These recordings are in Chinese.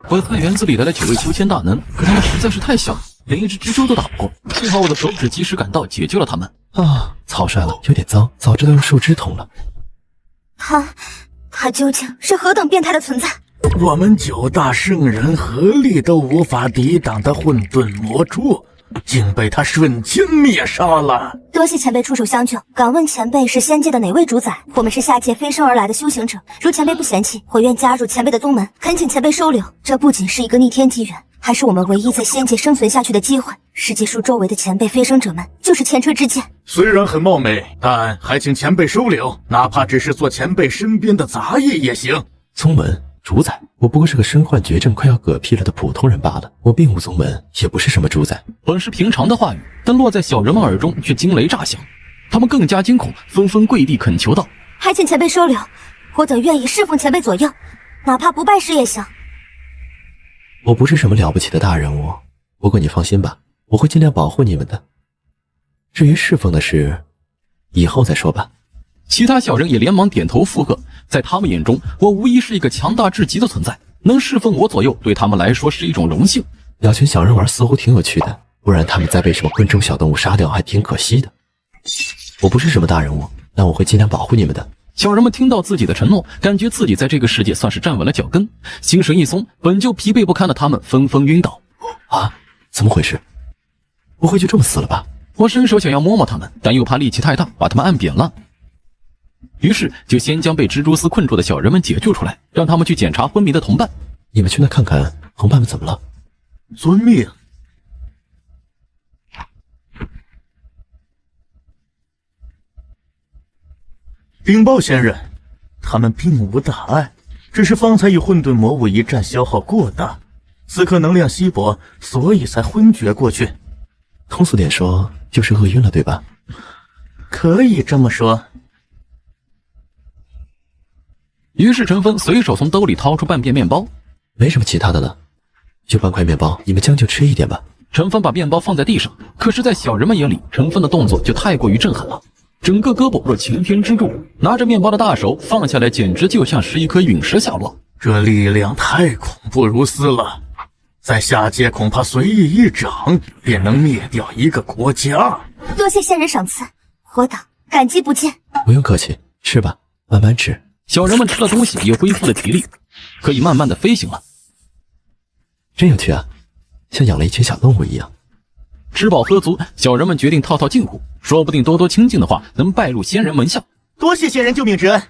我菜园子里来了9位修仙大能，可他们实在是太小了，连一只蜘蛛都打不过。幸好我的手指及时赶到，解救了他们。啊，草率了，有点脏，早知道用树枝捅了。他究竟是何等变态的存在？我们9大圣人合力都无法抵挡的混沌魔蛛，竟被他瞬间灭杀了。多谢前辈出手相救。敢问前辈是仙界的哪位主宰？我们是下界飞升而来的修行者，如前辈不嫌弃，我愿加入前辈的宗门，恳请前辈收留。这不仅是一个逆天机缘，还是我们唯一在仙界生存下去的机会。世界树周围的前辈飞升者们就是前车之鉴，虽然很冒昧，但还请前辈收留，哪怕只是做前辈身边的杂役也行。宗门主宰，我不过是个身患绝症快要嗝屁了的普通人罢了，我并无宗门，也不是什么主宰。本是平常的话语，但落在小人们耳中却惊雷炸响，他们更加惊恐，纷纷跪地恳求道：“还请前辈收留，我等愿意侍奉前辈左右，哪怕不拜师也行。”我不是什么了不起的大人物，不过你放心吧，我会尽量保护你们的。至于侍奉的事，以后再说吧。其他小人也连忙点头附和，在他们眼中，我无疑是一个强大至极的存在，能侍奉我左右，对他们来说是一种荣幸。鸟群小人玩似乎挺有趣的，不然他们再被什么昆虫小动物杀掉还挺可惜的。我不是什么大人物，但我会尽量保护你们的。小人们听到自己的承诺，感觉自己在这个世界算是站稳了脚跟，心神一松，本就疲惫不堪的他们纷纷晕倒。啊，怎么回事？不会就这么死了吧？我伸手想要摸摸他们，但又怕力气太大，把他们按扁了。于是就先将被蜘蛛丝困住的小人们解救出来，让他们去检查昏迷的同伴。你们去那看看同伴们怎么了。遵命。禀报仙人，他们并无大碍，只是方才与混沌魔物一战消耗过大，此刻能量稀薄，所以才昏厥过去。通俗点说，就是饿晕了，对吧？可以这么说。于是陈峰随手从兜里掏出半片面包，没什么其他的了，就半块面包，你们将就吃一点吧。陈峰把面包放在地上，可是在小人们眼里，陈峰的动作就太过于震撼了。整个胳膊若擎天之柱，拿着面包的大手放下来，简直就像是一颗陨石下落。这力量太恐怖如斯了，在下界恐怕随意一掌便能灭掉一个国家。多谢仙人赏赐，我等感激不尽。不用客气，吃吧，慢慢吃。小人们吃了东西，也恢复了体力，可以慢慢的飞行了。真有趣啊，像养了一群小动物一样。吃饱喝足，小人们决定套套近乎，说不定多多亲近的话，能拜入仙人门下。多谢仙人救命之恩，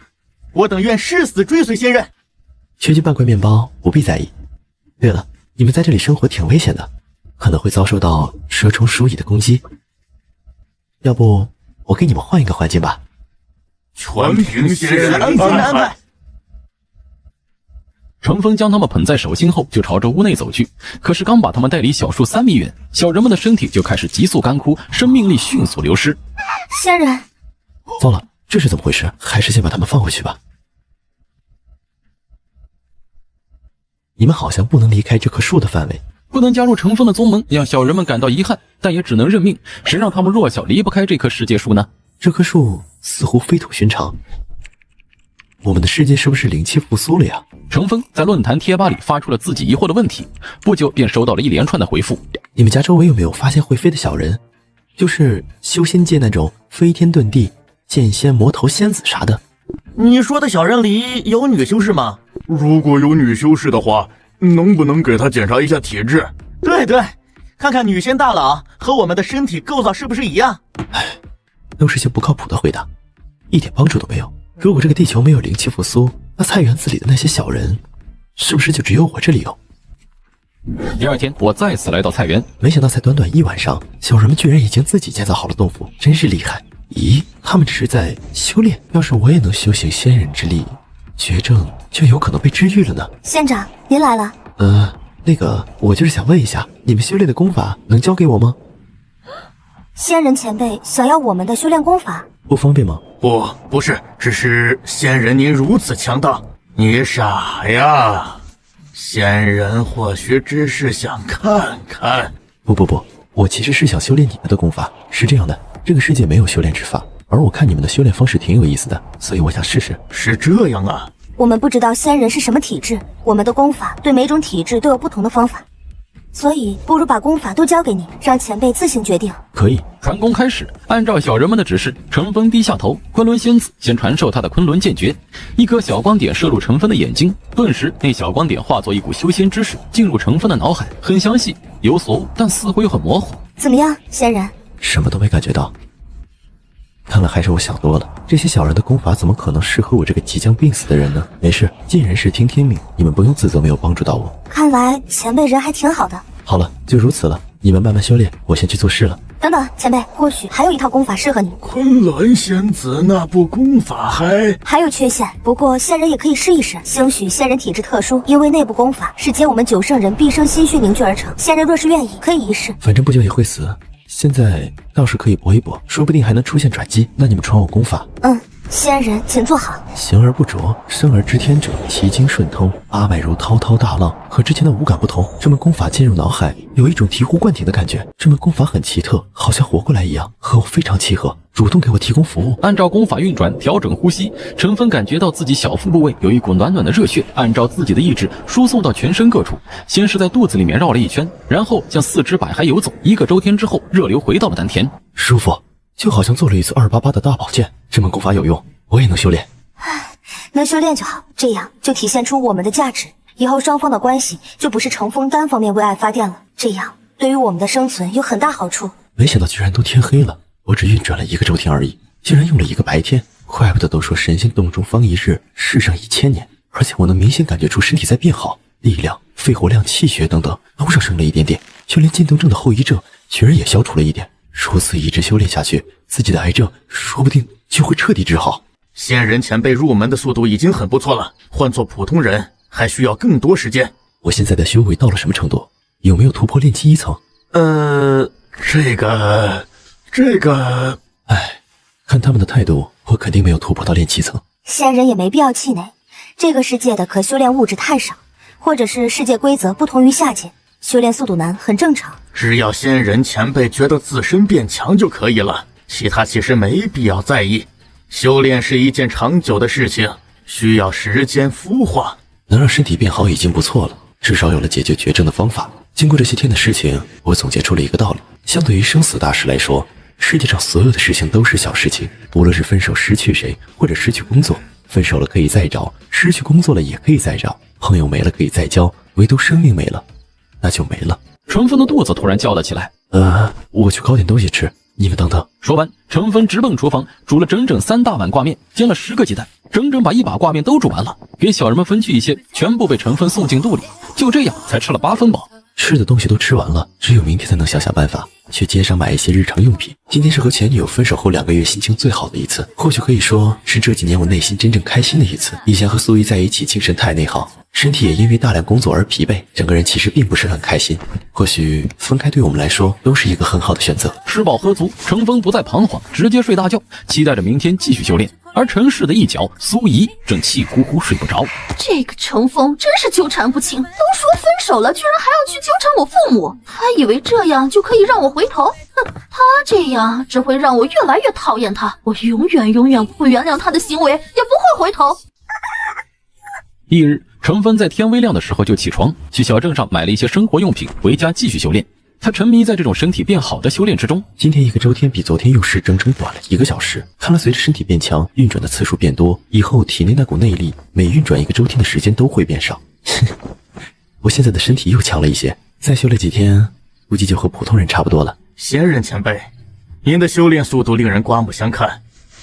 我等愿誓死追随仙人。缺斤半块面包不必在意。对了，你们在这里生活挺危险的，可能会遭受到蛇虫鼠蚁的攻击。要不我给你们换一个环境吧。全凭仙人安排。程峰将他们捧在手心后，就朝着屋内走去。可是刚把他们带离小树3米远，小人们的身体就开始急速干枯，生命力迅速流失。仙人，糟了，这是怎么回事？还是先把他们放回去吧。你们好像不能离开这棵树的范围。不能加入程峰的宗门，让小人们感到遗憾，但也只能认命。谁让他们弱小离不开这棵世界树呢？这棵树似乎非同寻常，我们的世界是不是灵气复苏了呀？程峰在论坛贴吧里发出了自己疑惑的问题，不久便收到了一连串的回复。你们家周围有没有发现会飞的小人？就是修仙界那种飞天遁地、剑仙、魔头、仙子啥的。你说的小人里有女修士吗？如果有女修士的话，能不能给她检查一下体质？对对，看看女仙大佬和我们的身体构造是不是一样。唉，都是些不靠谱的回答，一点帮助都没有。如果这个地球没有灵气复苏，那菜园子里的那些小人，是不是就只有我这里有？第二天，我再次来到菜园，没想到才短短1晚上，小人们居然已经自己建造好了洞府，真是厉害。咦，他们只是在修炼，要是我也能修行仙人之力，绝症就有可能被治愈了呢。仙长，您来了。那个，我就是想问一下，你们修炼的功法能教给我吗？仙人前辈想要我们的修炼功法，不方便吗？不是，只是仙人您如此强大，你傻呀？仙人或许只是想看看。不，我其实是想修炼你们的功法。是这样的，这个世界没有修炼之法，而我看你们的修炼方式挺有意思的，所以我想试试。是这样啊，我们不知道仙人是什么体质，我们的功法对每种体质都有不同的方法，所以不如把功法都交给你，让前辈自行决定。可以。传功开始，按照小人们的指示，陈峰低下头，昆仑仙子先传授他的昆仑剑诀。一颗小光点射入陈峰的眼睛，顿时那小光点化作一股修仙之势，进入陈峰的脑海，很详细，有所悟，但似乎又很模糊。怎么样，仙人？什么都没感觉到。看来还是我想多了，这些小人的功法怎么可能适合我这个即将病死的人呢？没事，尽人事听天命，你们不用自责没有帮助到我。看来前辈人还挺好的。好了，就如此了，你们慢慢修炼，我先去做事了。等等，前辈，或许还有一套功法适合你。昆仑仙子那部功法还有缺陷，不过仙人也可以试一试。兴许仙人体质特殊，因为内部功法是结我们九圣人毕生心血凝聚而成。仙人若是愿意，可以一试。反正不久也会死，现在倒是可以搏一搏，说不定还能出现转机。那你们传我功法。仙人请坐好。行而不着，生而知天者，其经顺通，八脉如滔滔大浪。和之前的五感不同，这门功法进入脑海，有一种醍醐灌顶的感觉。这门功法很奇特，好像活过来一样，和我非常契合，主动给我提供服务。按照功法运转，调整呼吸，陈峰感觉到自己小腹部位有一股暖暖的热血，按照自己的意志输送到全身各处。先是在肚子里面绕了一圈，然后向四肢百骸游走。1个周天之后，热流回到了丹田。舒服，就好像做了一次288的大保健。这门功法有用，我也能修炼。能修炼就好，这样就体现出我们的价值。以后双方的关系就不是程峰单方面为爱发电了，这样对于我们的生存有很大好处。没想到居然都天黑了，我只运转了1个周天而已，竟然用了1个白天，怪不得都说神仙洞中方一日，世上1000年。而且我能明显感觉出身体在变好，力量、肺活量、气血等等都上升了一点点，就连渐冻症的后遗症居然也消除了一点。如此一直修炼下去，自己的癌症说不定就会彻底治好。仙人前辈入门的速度已经很不错了，换做普通人还需要更多时间。我现在的修为到了什么程度？有没有突破炼气1层？这个……看他们的态度，我肯定没有突破到炼气层。仙人也没必要气馁，这个世界的可修炼物质太少，或者是世界规则不同于下界，修炼速度难很正常。只要仙人前辈觉得自身变强就可以了，其他其实没必要在意。修炼是一件长久的事情，需要时间孵化。能让身体变好已经不错了，至少有了解决绝症的方法。经过这些天的事情，我总结出了一个道理：相对于生死大事来说，世界上所有的事情都是小事情。无论是分手失去谁，或者失去工作，分手了可以再找，失去工作了也可以再找，朋友没了可以再交，唯独生命没了，那就没了。陈峰的肚子突然叫了起来。我去搞点东西吃，你们等等。说完，陈峰直奔厨房，煮了整整3大碗挂面，煎了10个鸡蛋，整整把1把挂面都煮完了，给小人们分去一些，全部被陈峰送进肚里。就这样，才吃了8分饱。吃的东西都吃完了，只有明天才能想想办法去街上买一些日常用品。今天是和前女友分手后2个月心情最好的一次，或许可以说是这几年我内心真正开心的一次。以前和苏怡在一起，精神太内耗，身体也因为大量工作而疲惫，整个人其实并不是很开心。或许分开对我们来说都是一个很好的选择。吃饱喝足，程峰不再彷徨，直接睡大觉，期待着明天继续修炼。而陈氏的一角，苏怡正气呼呼睡不着。这个程峰真是纠缠不清，都说分手了，居然还要去纠缠我父母，他以为这样就可以让我回头？哼，他这样只会让我越来越讨厌他，我永远不会原谅他的行为，也不会回头。一日，程峰在天微亮的时候就起床，去小镇上买了一些生活用品，回家继续修炼。他沉迷在这种身体变好的修炼之中。今天1个周天比昨天又是整整短了1个小时，看来随着身体变强，运转的次数变多，以后体内那股内力每运转1个周天的时间都会变少。我现在的身体又强了一些，再修炼几天，估计就和普通人差不多了。仙人前辈，您的修炼速度令人刮目相看，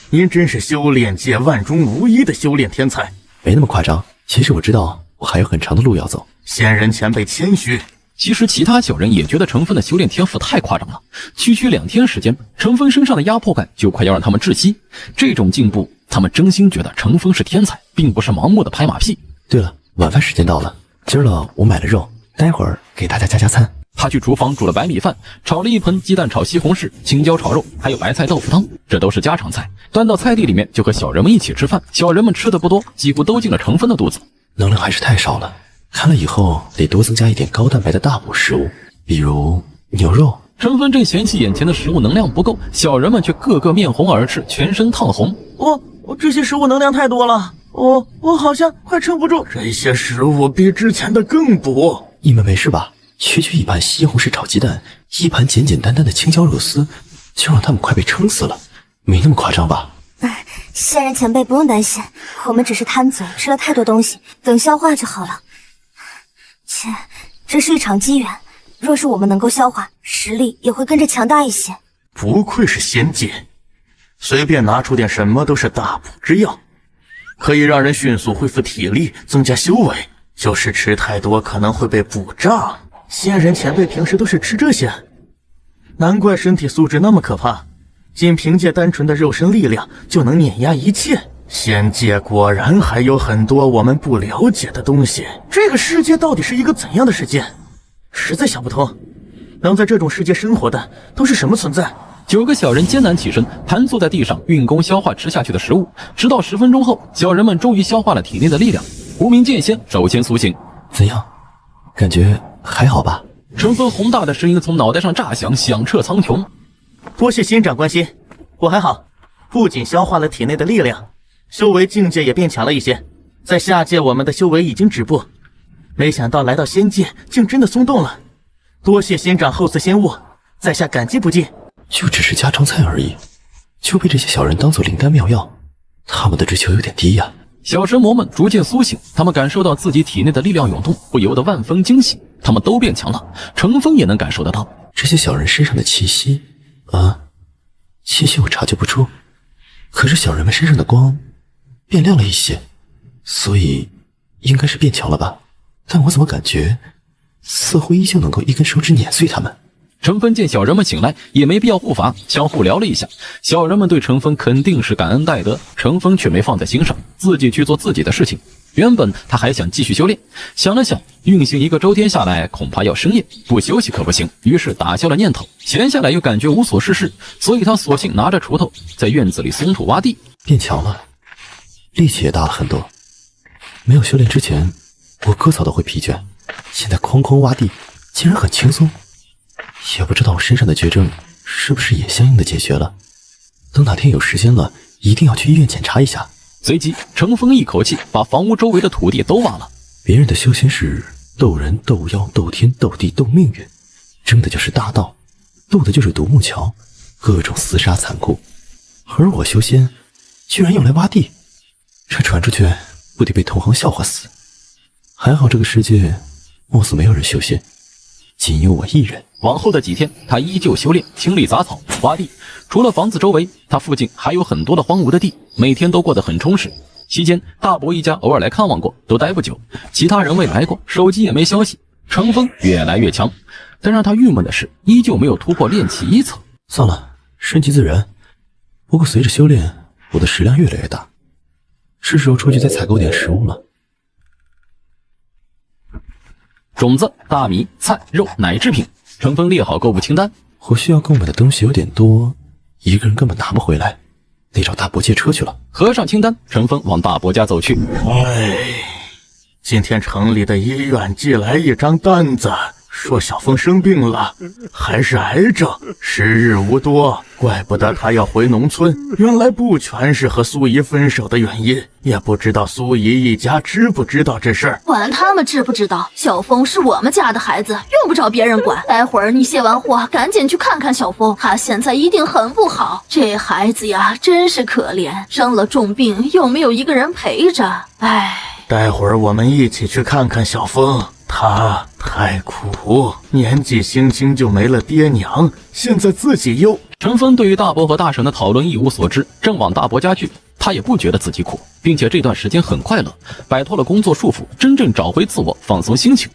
您真是修炼界万中无一的修炼天才。没那么夸张，其实我知道我还有很长的路要走。仙人前辈谦虚。其实其他小人也觉得程峰的修炼天赋太夸张了，区2天时间，程峰身上的压迫感就快要让他们窒息。这种进步，他们真心觉得程峰是天才，并不是盲目的拍马屁。对了，晚饭时间到了，今儿了我买了肉，待会儿给大家加餐。他去厨房煮了白米饭，炒了一盆鸡蛋炒西红柿、青椒炒肉，还有白菜豆腐汤，这都是家常菜。端到菜地里面就和小人们一起吃饭。小人们吃的不多，几乎都进了程峰的肚子。能量还是太少了，看来以后得多增加一点高蛋白的大补食物，比如牛肉。程峰正嫌弃眼前的食物能量不够，小人们却个个面红耳赤，全身烫红。这些食物能量太多了，我好像快撑不住，这些食物比之前的更补。你们没事吧？区区一盘西红柿炒鸡蛋，一盘简简单单的青椒肉丝，就让他们快被撑死了，没那么夸张吧？仙人前辈不用担心，我们只是贪嘴，吃了太多东西，等消化就好了。切，这是一场机缘，若是我们能够消化，实力也会跟着强大一些。不愧是仙界，随便拿出点什么都是大补之药，可以让人迅速恢复体力，增加修为。就是吃太多可能会被补胀。仙人前辈平时都是吃这些，难怪身体素质那么可怕，仅凭借单纯的肉身力量就能碾压一切。仙界果然还有很多我们不了解的东西。这个世界到底是一个怎样的世界？实在想不通，能在这种世界生活的都是什么存在？9个小人艰难起身，盘坐在地上，运功消化吃下去的食物。直到10分钟后，小人们终于消化了体内的力量。无名剑仙首先苏醒，怎样？感觉还好吧？陈峰宏大的声音从脑袋上炸响，响彻苍穹。多谢仙长关心，我还好，不仅消化了体内的力量，修为境界也变强了一些。在下界我们的修为已经止步，没想到来到仙界竟真的松动了。多谢仙长厚赐仙物，在下感激不尽。就只是家常菜而已，就被这些小人当作灵丹妙药，他们的追求有点低呀。小神魔们逐渐苏醒，他们感受到自己体内的力量涌动，不由得万分惊喜。他们都变强了，程峰也能感受得到。这些小人身上的气息气息我察觉不出，可是小人们身上的光变亮了一些，所以应该是变强了吧？但我怎么感觉似乎依旧能够一根手指碾碎他们？程峰见小人们醒来，也没必要护法，相互聊了一下。小人们对程峰肯定是感恩戴德，程峰却没放在心上，自己去做自己的事情。原本他还想继续修炼，想了想，运行1个周天下来，恐怕要生厌，不休息可不行，于是打消了念头。闲下来又感觉无所事事，所以他索性拿着锄头在院子里松土挖地。变强了，力气也大了很多。没有修炼之前，我割草都会疲倦，现在哐哐挖地，竟然很轻松。也不知道我身上的绝症是不是也相应的解决了。等哪天有时间了，一定要去医院检查一下。随即程峰一口气把房屋周围的土地都挖了。别人的修仙是斗人斗妖斗天斗地斗命运，争的就是大道，斗的就是独木桥，各种厮杀残酷。而我修仙居然用来挖地，这传出去不得被同行笑话死。还好这个世界貌似没有人修仙，仅有我一人。往后的几天，他依旧修炼，清理杂草，挖地。除了房子周围，他附近还有很多的荒芜的地，每天都过得很充实。期间，大伯一家偶尔来看望过，都待不久。其他人未来过，手机也没消息。程峰越来越强，但让他郁闷的是，依旧没有突破炼气1层。算了，顺其自然。不过随着修炼，我的食量越来越大，是时候出去再采购点食物了。种子、大米、菜、肉、奶制品，程峰列好购物清单。我需要购买的东西有点多，一个人根本拿不回来，得找大伯借车去了。合上清单，程峰往大伯家走去。今天城里的医院寄来一张单子，说小峰生病了，还是癌症，时日无多，怪不得他要回农村。原来不全是和苏怡分手的原因，也不知道苏怡一家知不知道这事儿。管他们知不知道，小峰是我们家的孩子，用不着别人管。待会儿你卸完货，赶紧去看看小峰，他现在一定很不好。这孩子呀，真是可怜，生了重病又没有一个人陪着，唉。待会儿我们一起去看看小峰。他太苦，年纪轻轻就没了爹娘，现在自己又……程峰对于大伯和大婶的讨论一无所知，正往大伯家去。他也不觉得自己苦，并且这段时间很快乐，摆脱了工作束缚，真正找回自我，放松心情。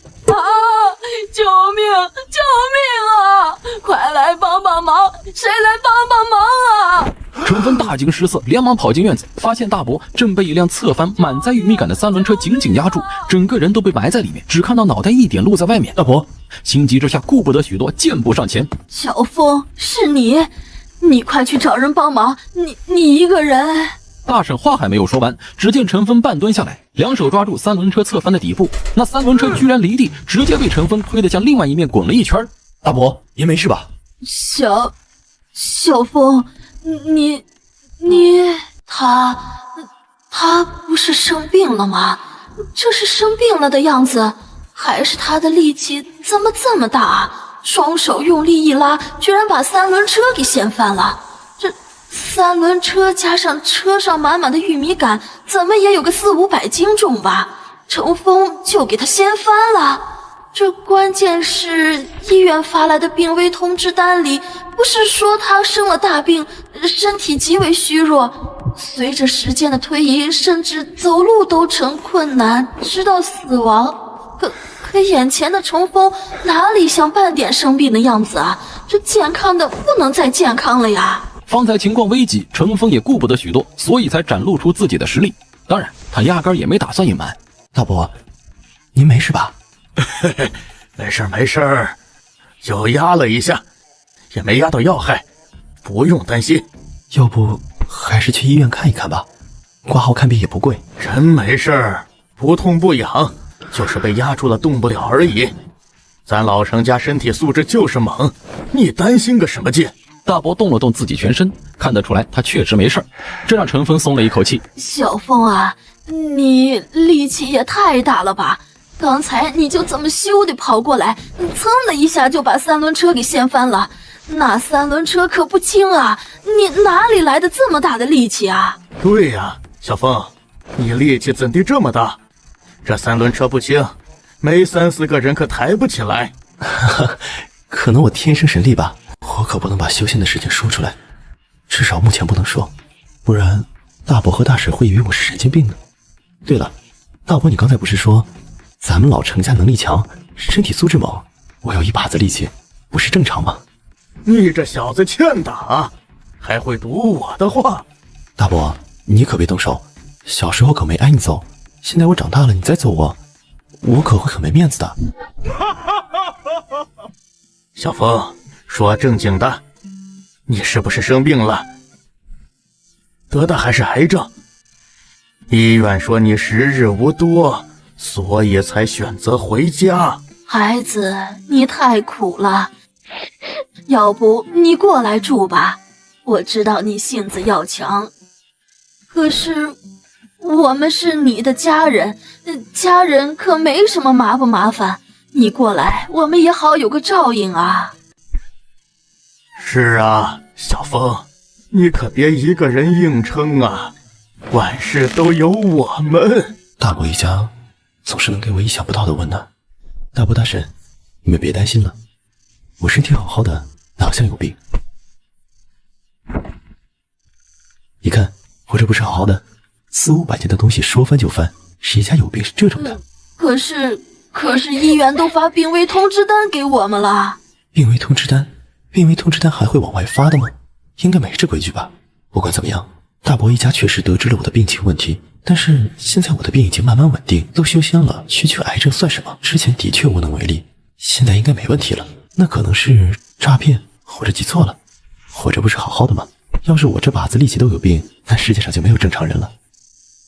救命！救命啊！快来帮帮忙！谁来帮帮忙啊！程峰大惊失色，连忙跑进院子，发现大伯正被一辆侧翻、满载玉米杆的3轮车紧紧压住，整个人都被埋在里面，只看到脑袋一点露在外面。大伯心急之下，顾不得许多，箭步上前。小峰，是你？你快去找人帮忙！你一个人？大婶话还没有说完，只见陈峰半蹲下来，两手抓住3轮车侧翻的底部，那3轮车居然离地，直接被陈峰推得向另外一面滚了一圈。大伯，您没事吧？小峰，他他不是生病了吗？这是生病了的样子，还是他的力气怎么这么大啊？双手用力一拉，居然把三轮车给掀翻了。这三轮车加上车上满满的玉米杆，怎么也有个400-500斤重吧？程峰就给他掀翻了。这关键是医院发来的病危通知单里，不是说他生了大病，身体极为虚弱，随着时间的推移，甚至走路都成困难，直到死亡。可眼前的程峰哪里像半点生病的样子啊？这健康的不能再健康了呀！方才情况危急，程峰也顾不得许多，所以才展露出自己的实力。当然，他压根儿也没打算隐瞒。大伯，您没事吧？没事没事，就压了一下，也没压到要害，不用担心。要不还是去医院看一看吧，挂号看病也不贵。真没事，不痛不痒，就是被压住了动不了而已。咱老程家身体素质就是猛，你担心个什么劲？大伯动了动自己全身，看得出来他确实没事儿，这让程峰松了一口气。小峰啊，你力气也太大了吧！刚才你就这么咻的跑过来，噌的一下就把三轮车给掀翻了。那三轮车可不轻啊，你哪里来的这么大的力气啊？对呀，小峰，你力气怎地这么大？这三轮车不轻，没3-4个人可抬不起来。可能我天生神力吧，我可不能把修仙的事情说出来，至少目前不能说，不然大伯和大婶会以为我是神经病呢。对了，大伯，你刚才不是说咱们老程家能力强，身体素质猛，我有一把子力气，不是正常吗？你这小子欠打，还会赌我的话。大伯，你可别动手，小时候可没挨你揍，现在我长大了，你再揍我，我可会很没面子的。小峰，说正经的，你是不是生病了？得的还是癌症？医院说你时日无多，所以才选择回家。孩子，你太苦了，要不你过来住吧？我知道你性子要强，可是我们是你的家人，家人可没什么麻不麻烦，你过来，我们也好有个照应啊。是啊，小峰，你可别一个人硬撑啊，万事都有我们。大伯一家总是能给我意想不到的温暖。大伯大婶，你们别担心了，我身体好好的，哪像有病？你看我这不是好好的，400-500斤的东西说翻就翻，谁家有病是这种的？可是医院都发病危通知单给我们了。病危通知单？病危通知单还会往外发的吗？应该没这规矩吧。不管怎么样，大伯一家确实得知了我的病情问题，但是现在我的病已经慢慢稳定，都修仙了，区区癌症算什么？之前的确无能为力，现在应该没问题了。那可能是诈骗，或者记错了。活着不是好好的吗？要是我这把子力气都有病，那世界上就没有正常人了。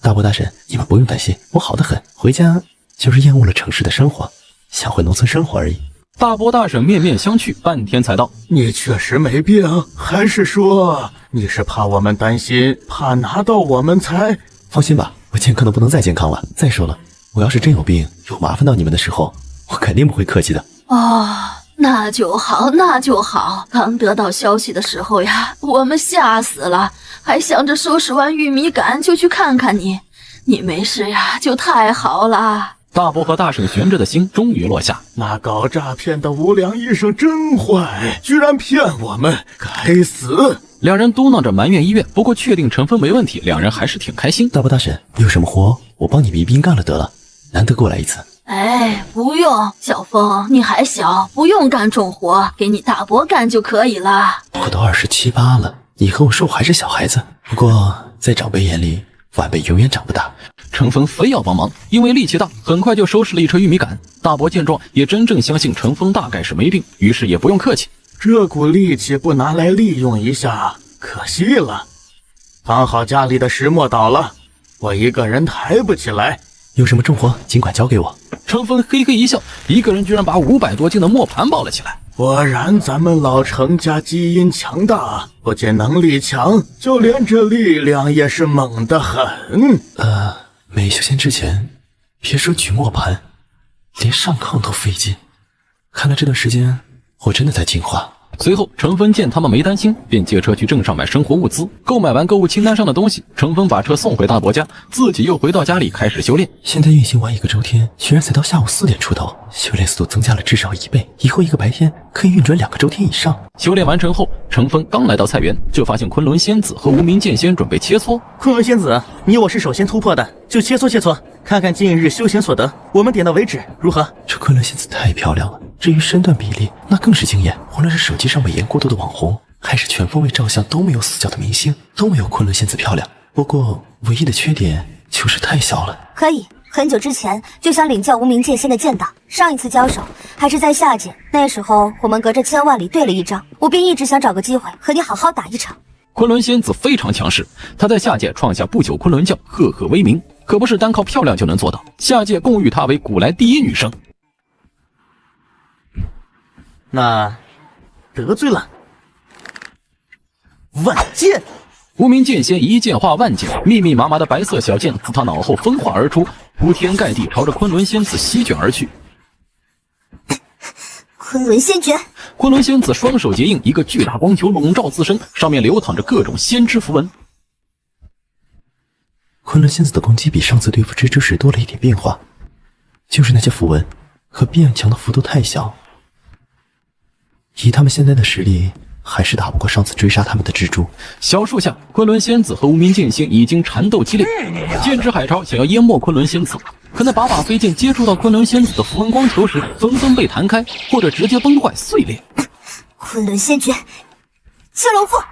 大伯大婶，你们不用担心，我好得很，回家就是厌恶了城市的生活，想回农村生活而已。大伯大婶面面相觑，半天才道：“你确实没病，还是说你是怕我们担心，怕拿到我们才……放心吧，我健康的不能再健康了。再说了，我要是真有病，有麻烦到你们的时候，我肯定不会客气的。”哦，那就好，那就好。刚得到消息的时候呀，我们吓死了，还想着收拾完玉米杆就去看看你。你没事呀，就太好了。大伯和大婶悬着的心终于落下。那搞诈骗的无良医生真坏，居然骗我们，该死！两人嘟囔着埋怨医院，不过确定成分没问题，两人还是挺开心。大伯大婶，有什么活我帮你们一并干了得了，难得过来一次。哎，不用，小峰，你还小，不用干重活，给你大伯干就可以了。我都27、28了，你和我说我还是小孩子。不过在长辈眼里，晚辈永远长不大。程峰非要帮忙，因为力气大，很快就收拾了一车玉米杆。大伯见状，也真正相信程峰大概是没病，于是也不用客气。这股力气不拿来利用一下，可惜了。刚好家里的石磨倒了，我一个人抬不起来。有什么重活尽管交给我。程峰嘿嘿一笑，一个人居然把500多斤的磨盘抱了起来。果然咱们老程家基因强大，不仅能力强，就连这力量也是猛得很。没修仙之前，别说举磨盘，连上炕都费劲。看来这段时间我真的在进化。随后，程峰见他们没担心，便借车去镇上买生活物资。购买完购物清单上的东西，程峰把车送回大伯家，自己又回到家里开始修炼。现在运行完1个周天，居然才到下午4点出头，修炼速度增加了至少1倍，以后1个白天可以运转2个周天以上。修炼完成后，程峰刚来到菜园，就发现昆仑仙子和无名剑仙准备切磋。昆仑仙子，你我是首先突破的，就切磋切磋，看看近日修行所得，我们点到为止，如何？这昆仑仙子太漂亮了，至于身段比例，那更是惊艳。无论是手机上美颜过度的网红，还是全方位照相都没有死角的明星，都没有昆仑仙子漂亮。不过唯一的缺点就是太小了。可以，很久之前就想领教无名剑仙的剑道，上一次交手还是在下界，那时候我们隔着千万里对了一招，我便一直想找个机会和你好好打一场。昆仑仙子非常强势，她在下界创下不朽昆仑教，赫赫威名，可不是单靠漂亮就能做到。下界共誉她为古来第一女生。那得罪了。万剑！无名剑仙一剑化万剑，密密麻麻的白色小剑自他脑后分化而出，铺天盖地朝着昆仑仙子席卷而去。昆仑仙诀！昆仑仙子双手结印，一个巨大光球笼罩自身，上面流淌着各种先知符文。昆仑仙子的攻击比上次对付蜘蛛时多了一点变化，就是那些符文和变强的幅度太小，以他们现在的实力，还是打不过上次追杀他们的蜘蛛。小树下，昆仑仙子和无名剑仙已经缠斗激烈，剑之海潮想要淹没昆仑仙子，可那把飞剑接触到昆仑仙子的符文光球时，纷纷被弹开，或者直接崩坏碎裂。昆仑仙诀，青龙祸！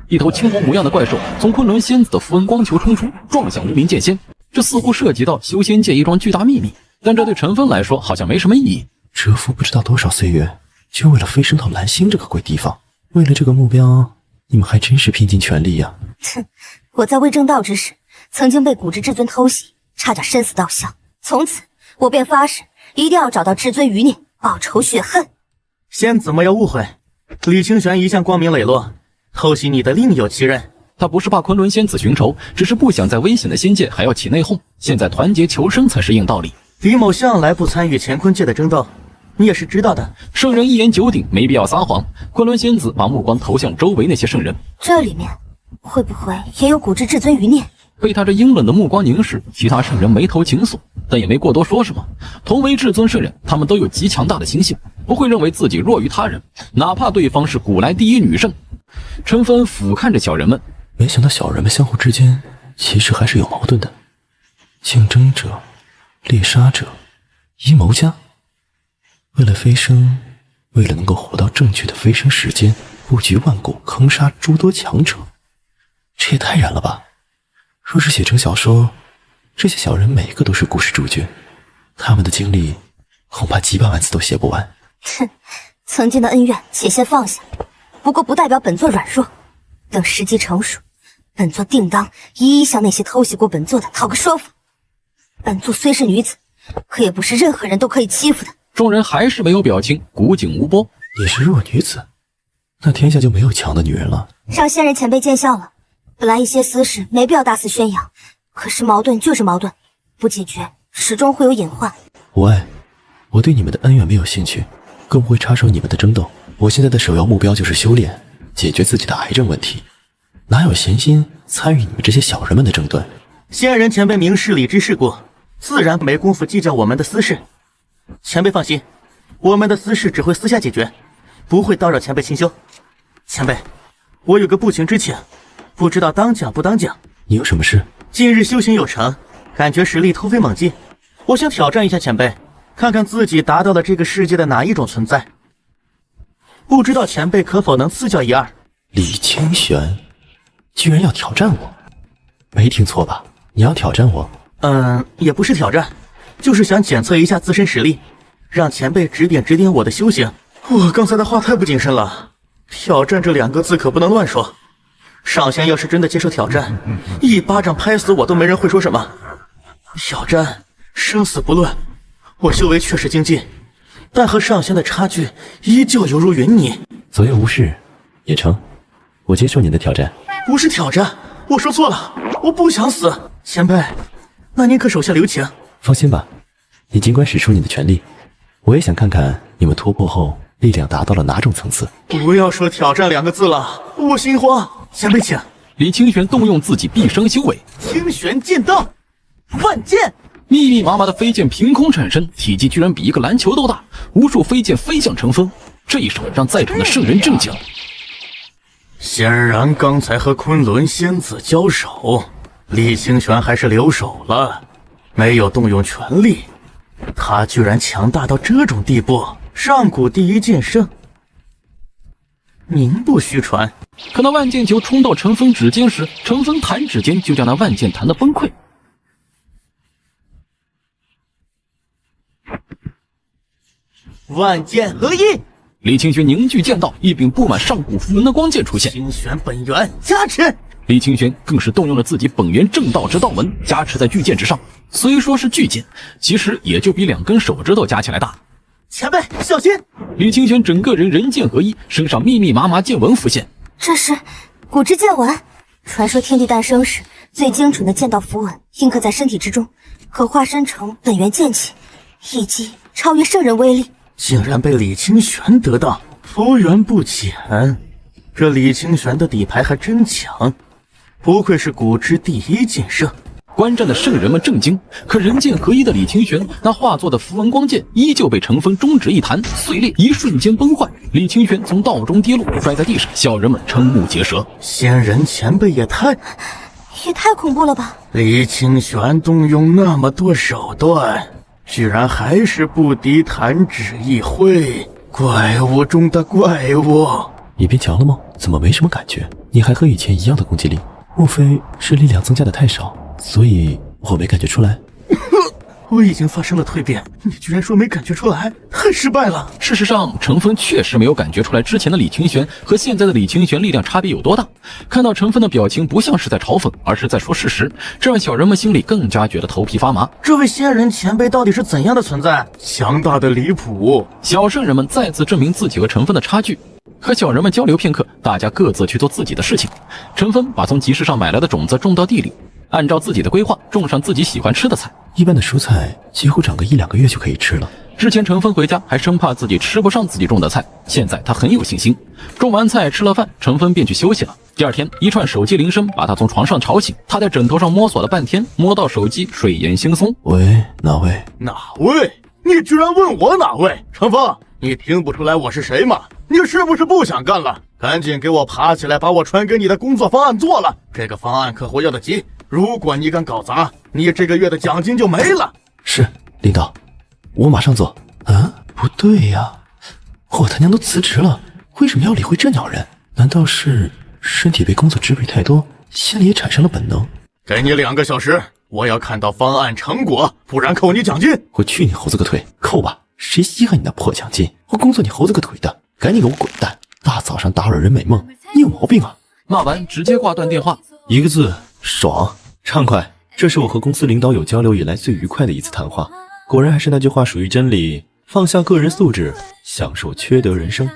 一头青龙模样的怪兽从昆仑仙子的符文光球冲出，撞向无名剑仙。这似乎涉及到修仙界一桩巨大秘密，但这对陈峰来说好像没什么意义。蛰伏不知道多少岁月，就为了飞升到蓝星这个鬼地方。为了这个目标，你们还真是拼尽全力呀！哼，我在未正道之时，曾经被古之至尊偷袭，差点身死道消。从此，我便发誓，一定要找到至尊余孽，报仇雪恨。仙子莫要误会，李清玄一向光明磊落，偷袭你的另有其人。他不是怕昆仑仙子寻仇，只是不想在危险的仙界还要起内讧。现在团结求生才是硬道理。李某向来不参与乾坤界的争斗，你也是知道的。圣人一言九鼎，没必要撒谎。昆仑仙子把目光投向周围那些圣人，这里面会不会也有古之至尊余孽？被他这阴冷的目光凝视，其他圣人眉头紧锁，但也没过多说什么。同为至尊圣人，他们都有极强大的心性，不会认为自己弱于他人，哪怕对方是古来第一女圣。陈芬俯瞰着小人们，没想到小人们相互之间其实还是有矛盾的，竞争者、猎杀者、阴谋家。为了飞升，为了能够活到正确的飞升时间，布局万古，坑杀诸多强者，这也太燃了吧！若是写成小说，这些小人每个都是故事主角，他们的经历恐怕几百万字都写不完。哼，曾经的恩怨且先放下，不过不代表本座软弱。等时机成熟，本座定当一一向那些偷袭过本座的讨个说法。本座虽是女子，可也不是任何人都可以欺负的。众人还是没有表情，古井无波。你是弱女子，那天下就没有强的女人了。让仙人前辈见笑了。本来一些私事没必要大肆宣扬，可是矛盾就是矛盾，不解决始终会有隐患。无碍，我对你们的恩怨没有兴趣，更不会插手你们的争斗。我现在的首要目标就是修炼，解决自己的癌症问题，哪有闲心参与你们这些小人们的争端？仙人前辈明事理之世故，自然没工夫计较我们的私事。前辈放心，我们的私事只会私下解决，不会叨扰前辈清修。前辈，我有个不情之请，不知道当讲不当讲。你有什么事？近日修行有成，感觉实力突飞猛进，我想挑战一下前辈，看看自己达到了这个世界的哪一种存在。不知道前辈可否能赐教一二？李清玄居然要挑战我，没听错吧？你要挑战我？也不是挑战，就是想检测一下自身实力，让前辈指点指点我的修行。我刚才的话太不谨慎了，挑战这2个字可不能乱说。上仙要是真的接受挑战，一巴掌拍死我都没人会说什么。挑战生死不论，我修为确实精进，但和上仙的差距依旧犹如云泥。左右无事也成，我接受你的挑战。不是挑战，我说错了，我不想死。前辈，那您可手下留情。放心吧，你尽管使出你的全力，我也想看看你们突破后力量达到了哪种层次。不要说挑战2个字了，我心慌。前辈请。李清玄动用自己毕生修为，清玄剑道，万剑。密密麻麻的飞剑凭空产生，体积居然比一个篮球都大，无数飞剑飞向陈峰。这一手让在场的圣人震惊。显然刚才和昆仑仙子交手，李清玄还是留手了，没有动用全力。他居然强大到这种地步，上古第一剑圣，名不虚传。可那万剑球冲到陈峰指尖时，陈峰弹指间就将那万剑弹得崩溃。万剑合一。李清玄凝聚剑道，一柄布满上古符文的光剑出现。清玄本源加持。李清玄更是动用了自己本源正道之道纹，加持在巨剑之上。虽说是巨剑，其实也就比2根手指头加起来大。前辈小心！李清玄整个人人剑合一，身上密密麻麻剑纹浮现。这是古之剑纹，传说天地诞生时最精准的剑道符文印刻在身体之中，可化身成本源剑气，一击超越圣人威力。竟然被李清玄得到，佛缘不浅。这李清玄的底牌还真强，不愧是古之第一剑圣。观战的圣人们震惊，可人剑合一的李清玄那化作的符文光剑依旧被陈峰中指一弹碎裂，一瞬间崩坏。李清玄从道中跌落，摔在地上，小人们瞠目结舌。仙人前辈也太恐怖了吧！李清玄动用那么多手段，居然还是不敌弹指一挥，怪物中的怪物。你变强了吗？怎么没什么感觉？你还和以前一样的攻击力，莫非是力量增加的太少，所以我没感觉出来？我已经发生了蜕变，你居然说没感觉出来，太失败了。事实上，陈峰确实没有感觉出来之前的李清玄和现在的李清玄力量差别有多大。看到陈峰的表情不像是在嘲讽，而是在说事实，这让小人们心里更加觉得头皮发麻。这位仙人前辈到底是怎样的存在？强大的离谱！小圣人们再次证明自己和陈峰的差距。和小人们交流片刻，大家各自去做自己的事情。陈峰把从集市上买来的种子种到地里，按照自己的规划种上自己喜欢吃的菜。一般的蔬菜几乎长个1-2个月就可以吃了。之前陈峰回家还生怕自己吃不上自己种的菜，现在他很有信心。种完菜吃了饭，陈峰便去休息了。第二天，一串手机铃声把他从床上吵醒，他在枕头上摸索了半天，摸到手机，睡眼惺忪。喂，哪位？哪位？你居然问我哪位？陈峰，你听不出来我是谁吗？你是不是不想干了？赶紧给我爬起来，把我传给你的工作方案做了。这个方案客户要的急，如果你敢搞砸，你这个月的奖金就没了。是，领导，我马上做。啊，不对呀，我他娘都辞职了，为什么要理会这鸟人？难道是身体被工作支配太多，心里也产生了本能？给你2个小时，我要看到方案成果，不然扣你奖金。我去你猴子个腿，扣吧！谁稀罕你那破奖金？我工作你猴子个腿的，赶紧给我滚蛋！大早上打扰人美梦，你有毛病啊！骂完直接挂断电话。1个字，爽，畅快。这是我和公司领导有交流以来最愉快的一次谈话。果然还是那句话属于真理，放下个人素质，享受缺德人生。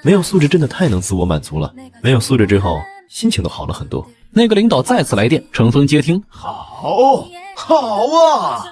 没有素质真的太能自我满足了，没有素质之后心情都好了很多。那个领导再次来电，陈峰接听。好啊，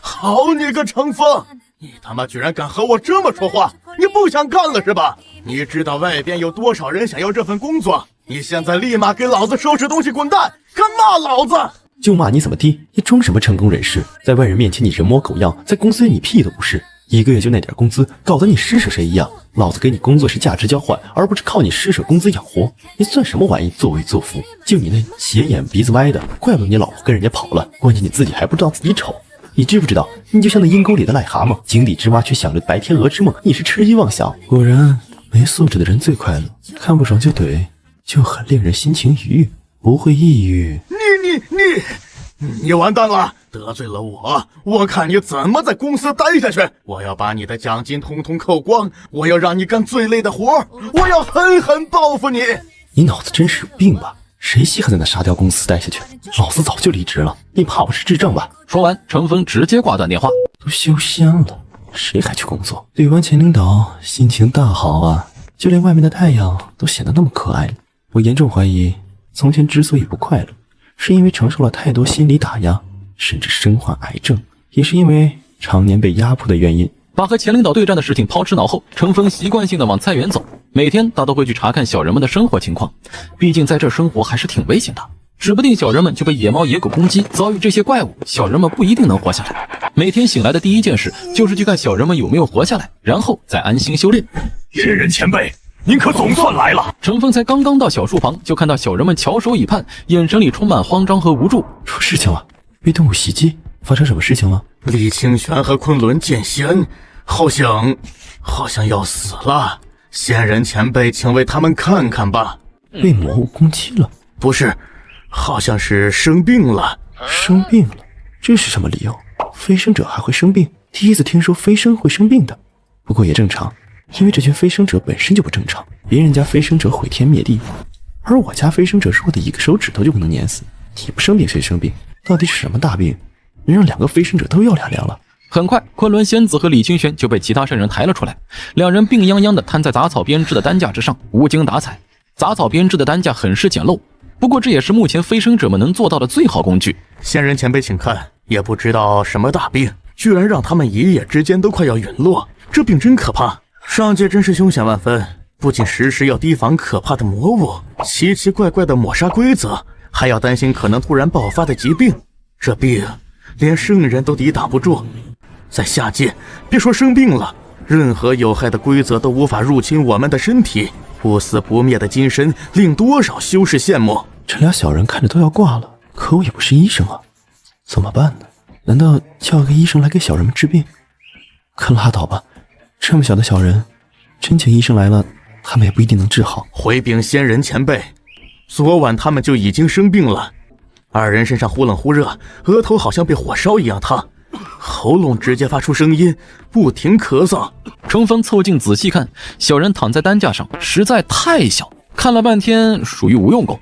好你个陈峰，你他妈居然敢和我这么说话！你不想干了是吧？你知道外边有多少人想要这份工作？你现在立马给老子收拾东西滚蛋！敢骂老子！就骂你怎么地？你装什么成功人士？在外人面前你人模狗样，在公司里你屁都不是，1个月就那点工资，搞得你施舍谁一样。老子给你工作是价值交换，而不是靠你施舍工资养活。你算什么玩意？作威作福！就你那斜眼鼻子歪的，怪不得你老婆跟人家跑了。关键你自己还不知道自己丑。你知不知道，你就像那阴沟里的癞蛤蟆，井底之蛙却想着白天鹅之梦，你是痴心妄想。果然，没素质的人最快乐，看不爽就怼，就很令人心情愉悦，不会抑郁。你完蛋了！得罪了我看你怎么在公司待下去！我要把你的奖金统统扣光，我要让你干最累的活，我要狠狠报复你！你脑子真是有病吧？谁稀罕在那沙雕公司待下去？老子早就离职了，你怕我是智障吧？说完，陈峰直接挂断电话。都修仙了，谁还去工作？对完钱领导心情大好啊，就连外面的太阳都显得那么可爱了。我严重怀疑，从前之所以不快乐，是因为承受了太多心理打压，甚至身患癌症，也是因为常年被压迫的原因。把和前领导对战的事情抛之脑后，程峰习惯性的往菜园走。每天他都会去查看小人们的生活情况，毕竟在这生活还是挺危险的，指不定小人们就被野猫野狗攻击，遭遇这些怪物，小人们不一定能活下来。每天醒来的第一件事就是去看小人们有没有活下来，然后再安心修炼。仙人前辈，您可总算来了！程峰才刚刚到小树旁，就看到小人们翘首以盼，眼神里充满慌张和无助。出事情了，被动物袭击，发生什么事情了？李清玄和昆仑剑仙好像要死了，仙人前辈，请为他们看看吧。被魔物攻击了？不是，好像是生病了。生病了？这是什么理由？飞升者还会生病？第一次听说飞升会生病的。不过也正常，因为这群飞升者本身就不正常，别人家飞升者毁天灭地，而我家飞升者弱的一个手指头就不能碾死。你不生病谁生病？到底是什么大病，能让两个飞升者都要俩凉了？很快，昆仑仙子和李清玄就被其他圣人抬了出来，两人病殃殃地瘫在杂草编织的担架之上，无精打采。杂草编织的担架很是简陋，不过这也是目前飞升者们能做到的最好工具。仙人前辈请看，也不知道什么大病，居然让他们一夜之间都快要陨落，这病真可怕。上界真是凶险万分，不仅时时要提防可怕的魔物、奇奇怪怪的抹杀规则，还要担心可能突然爆发的疾病。这病连圣人都抵挡不住，在下界别说生病了，任何有害的规则都无法入侵我们的身体。不死不灭的金身令多少修士羡慕。这俩小人看着都要挂了，可我也不是医生啊，怎么办呢？难道叫个医生来给小人们治病？可拉倒吧，这么小的小人，真请医生来了，他们也不一定能治好。回禀仙人前辈，昨晚他们就已经生病了，二人身上忽冷忽热，额头好像被火烧一样烫，喉咙直接发出声音，不停咳嗽。程峰凑近仔细看，小人躺在担架上，实在太小，看了半天属于无用功。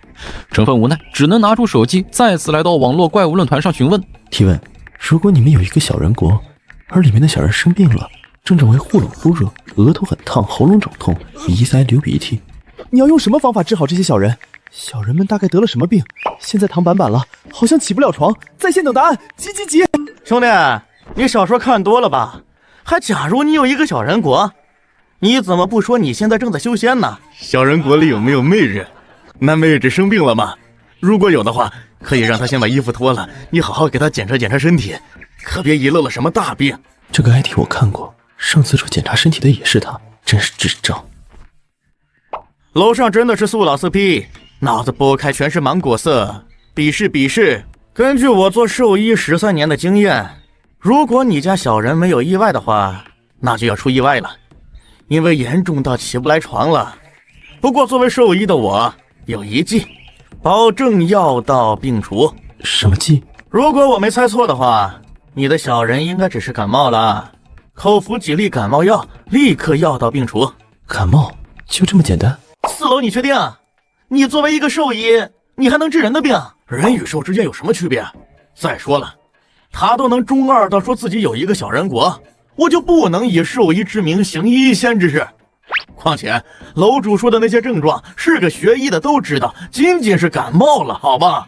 程峰无奈，只能拿出手机，再次来到网络怪物论坛上询问。提问：如果你们有一个小人国，而里面的小人生病了，症状为忽冷忽热，额头很烫，喉咙肿痛，鼻塞流鼻涕，你要用什么方法治好这些小人？小人们大概得了什么病？现在躺板板了，好像起不了床。在线等答案，急！兄弟，你小说看多了吧？还假如你有一个小人国，你怎么不说你现在正在修仙呢？小人国里有没有媚日？那媚日生病了吗？如果有的话，可以让他先把衣服脱了，你好好给他检查检查身体，可别遗漏了什么大病。这个 ID 我看过，上次说检查身体的也是他，真是智障。楼上真的是素老色批，脑子剥开全是芒果色，鄙视。根据我做兽医13年的经验，如果你家小人没有意外的话，那就要出意外了，因为严重到起不来床了。不过作为兽医的我有一计，保证药到病除。什么计？如果我没猜错的话，你的小人应该只是感冒了，口服几粒感冒药，立刻药到病除。感冒就这么简单？4楼你确定？你作为一个兽医，你还能治人的病？人与兽之间有什么区别？再说了，他都能中二到说自己有一个小人国，我就不能以兽医之名行医仙之事。况且楼主说的那些症状，是个学医的都知道，仅仅是感冒了，好吧？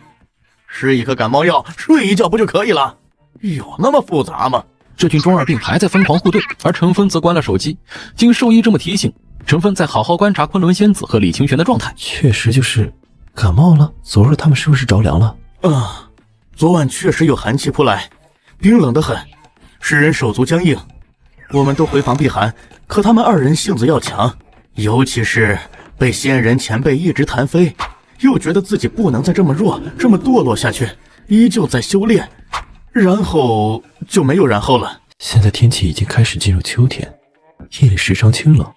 吃一颗感冒药，睡一觉不就可以了？有那么复杂吗？这群中二病还在疯狂互怼，而程峰则关了手机。经兽医这么提醒，程峰在好好观察昆仑仙子和李清玄的状态。确实就是感冒了。昨日他们是不是着凉了？昨晚确实有寒气扑来，冰冷得很，使人手足僵硬。我们都回防避寒，可他们二人性子要强，尤其是被仙人前辈一直弹飞，又觉得自己不能再这么弱，这么堕落下去，依旧在修炼，然后就没有然后了。现在天气已经开始进入秋天，夜里时常清冷，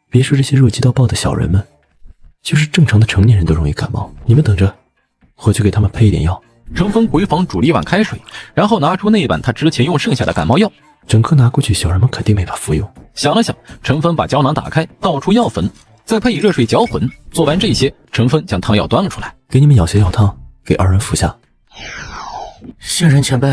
别说这些弱鸡到爆的小人们，就是正常的成年人都容易感冒。你们等着，我去给他们配一点药。程峰回房煮了一碗开水，然后拿出那碗他之前用剩下的感冒药，整颗拿过去，小人们肯定没法服用。想了想，程峰把胶囊打开，倒出药粉，再配以热水搅混。做完这些，程峰将汤药端了出来，给你们舀些药汤，给二人服下。仙人前辈，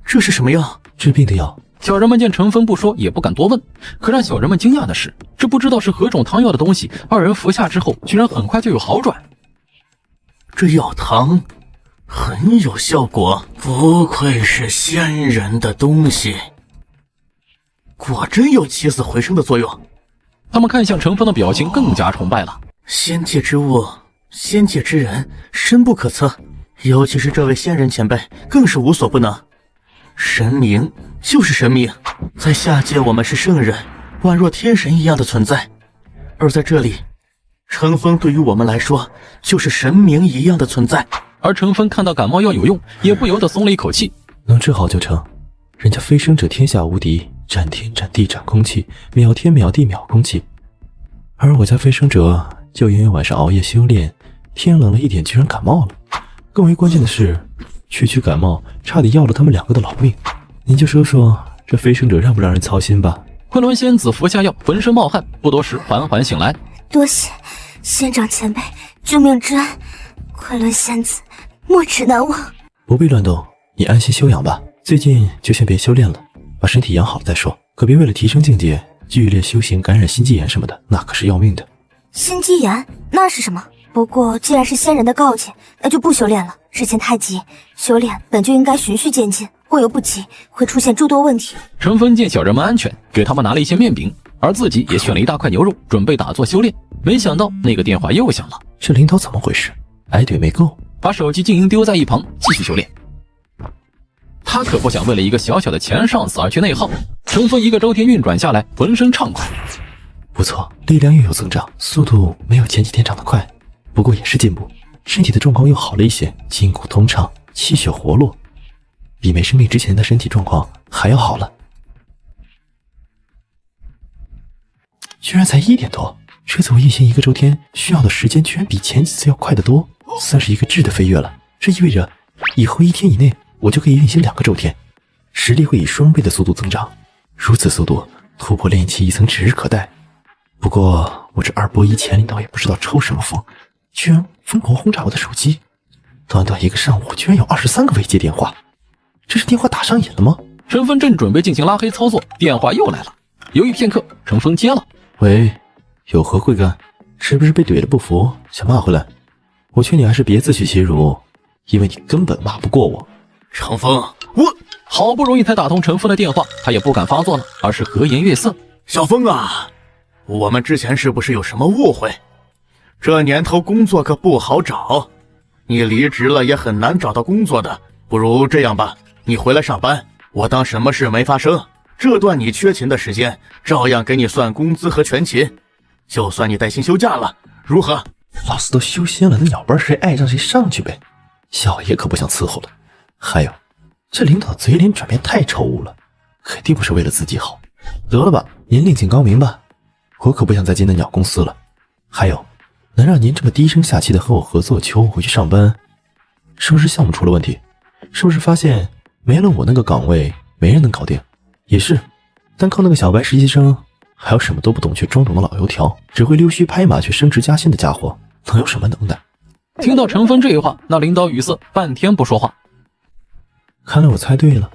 这是什么药？治病的药，小人们见陈峰不说，也不敢多问。可让小人们惊讶的是，这不知道是何种汤药的东西，二人服下之后，居然很快就有好转。这药汤很有效果，不愧是仙人的东西，果真有起死回生的作用。他们看向陈峰的表情更加崇拜了。仙界之物，仙界之人，深不可测，尤其是这位仙人前辈，更是无所不能。神明就是神明，在下界我们是圣人，宛若天神一样的存在，而在这里，陈峰对于我们来说就是神明一样的存在。而陈峰看到感冒药有用，也不由得松了一口气。能治好就成，人家飞升者天下无敌，斩天斩地斩空气，秒天秒地秒空气，而我家飞升者就因为晚上熬夜修炼，天冷了一点居然感冒了。更为关键的是，区感冒差点要了他们2个的老命。您就说说这飞升者让不让人操心吧？昆仑仙子服下药，浑身冒汗，不多时缓缓醒来。多谢仙长前辈救命之恩，昆仑仙子没齿难忘。不必乱动，你安心休养吧。最近就先别修炼了，把身体养好再说。可别为了提升境界，剧烈修行感染心肌炎什么的，那可是要命的。心肌炎那是什么？不过既然是仙人的告诫，那就不修炼了。之前太急，修炼本就应该循序渐进，过犹不及，会出现诸多问题。陈峰见小人们安全，给他们拿了一些面饼，而自己也选了一大块牛肉，准备打坐修炼。没想到那个电话又响了，这领导怎么回事？挨怼没够，把手机静音丢在一旁，继续修炼。他可不想为了一个小小的前上司而去内耗。陈峰一个周天运转下来，浑身畅快。不错，力量又有增长，速度没有前几天长得快，不过也是进步。身体的状况又好了一些，筋骨通畅，气血活络，比没生病之前的身体状况还要好了。居然才1点多，这次我运行一个周天需要的时间居然比前几次要快得多，算是一个质的飞跃了。这意味着以后1天以内我就可以运行2个周天，实力会以双倍的速度增长。如此速度，突破炼气1层指日可待。不过我这2波1前领导也不知道抽什么风，居然疯狂轰炸我的手机，短短一个上午居然有23个未接电话，这是电话打上瘾了吗？陈峰正准备进行拉黑操作，电话又来了。犹豫片刻，陈峰接了。喂，有何贵干？是不是被怼了不服，想骂回来？我劝你还是别自取其辱，因为你根本骂不过我。陈峰，好不容易才打通陈峰的电话，他也不敢发作了，而是和颜悦色。小峰啊，我们之前是不是有什么误会？这年头工作可不好找，你离职了也很难找到工作的。不如这样吧，你回来上班，我当什么事没发生。这段你缺勤的时间，照样给你算工资和全勤，就算你带薪休假了，如何？老子都修仙了，那鸟班谁爱上谁上去呗。小爷可不想伺候了。还有，这领导的嘴脸转变太丑恶了，肯定不是为了自己好。得了吧，您另请高明吧，我可不想再进那鸟公司了。还有，能让您这么低声下气的和我合作，求我回去上班，是不是项目出了问题？是不是发现没了我那个岗位没人能搞定？也是，单靠那个小白实习生，还有什么都不懂却装懂的老油条，只会溜须拍马却升职加薪的家伙，能有什么能耐？听到陈峰这话，那领导语塞，半天不说话。看来我猜对了。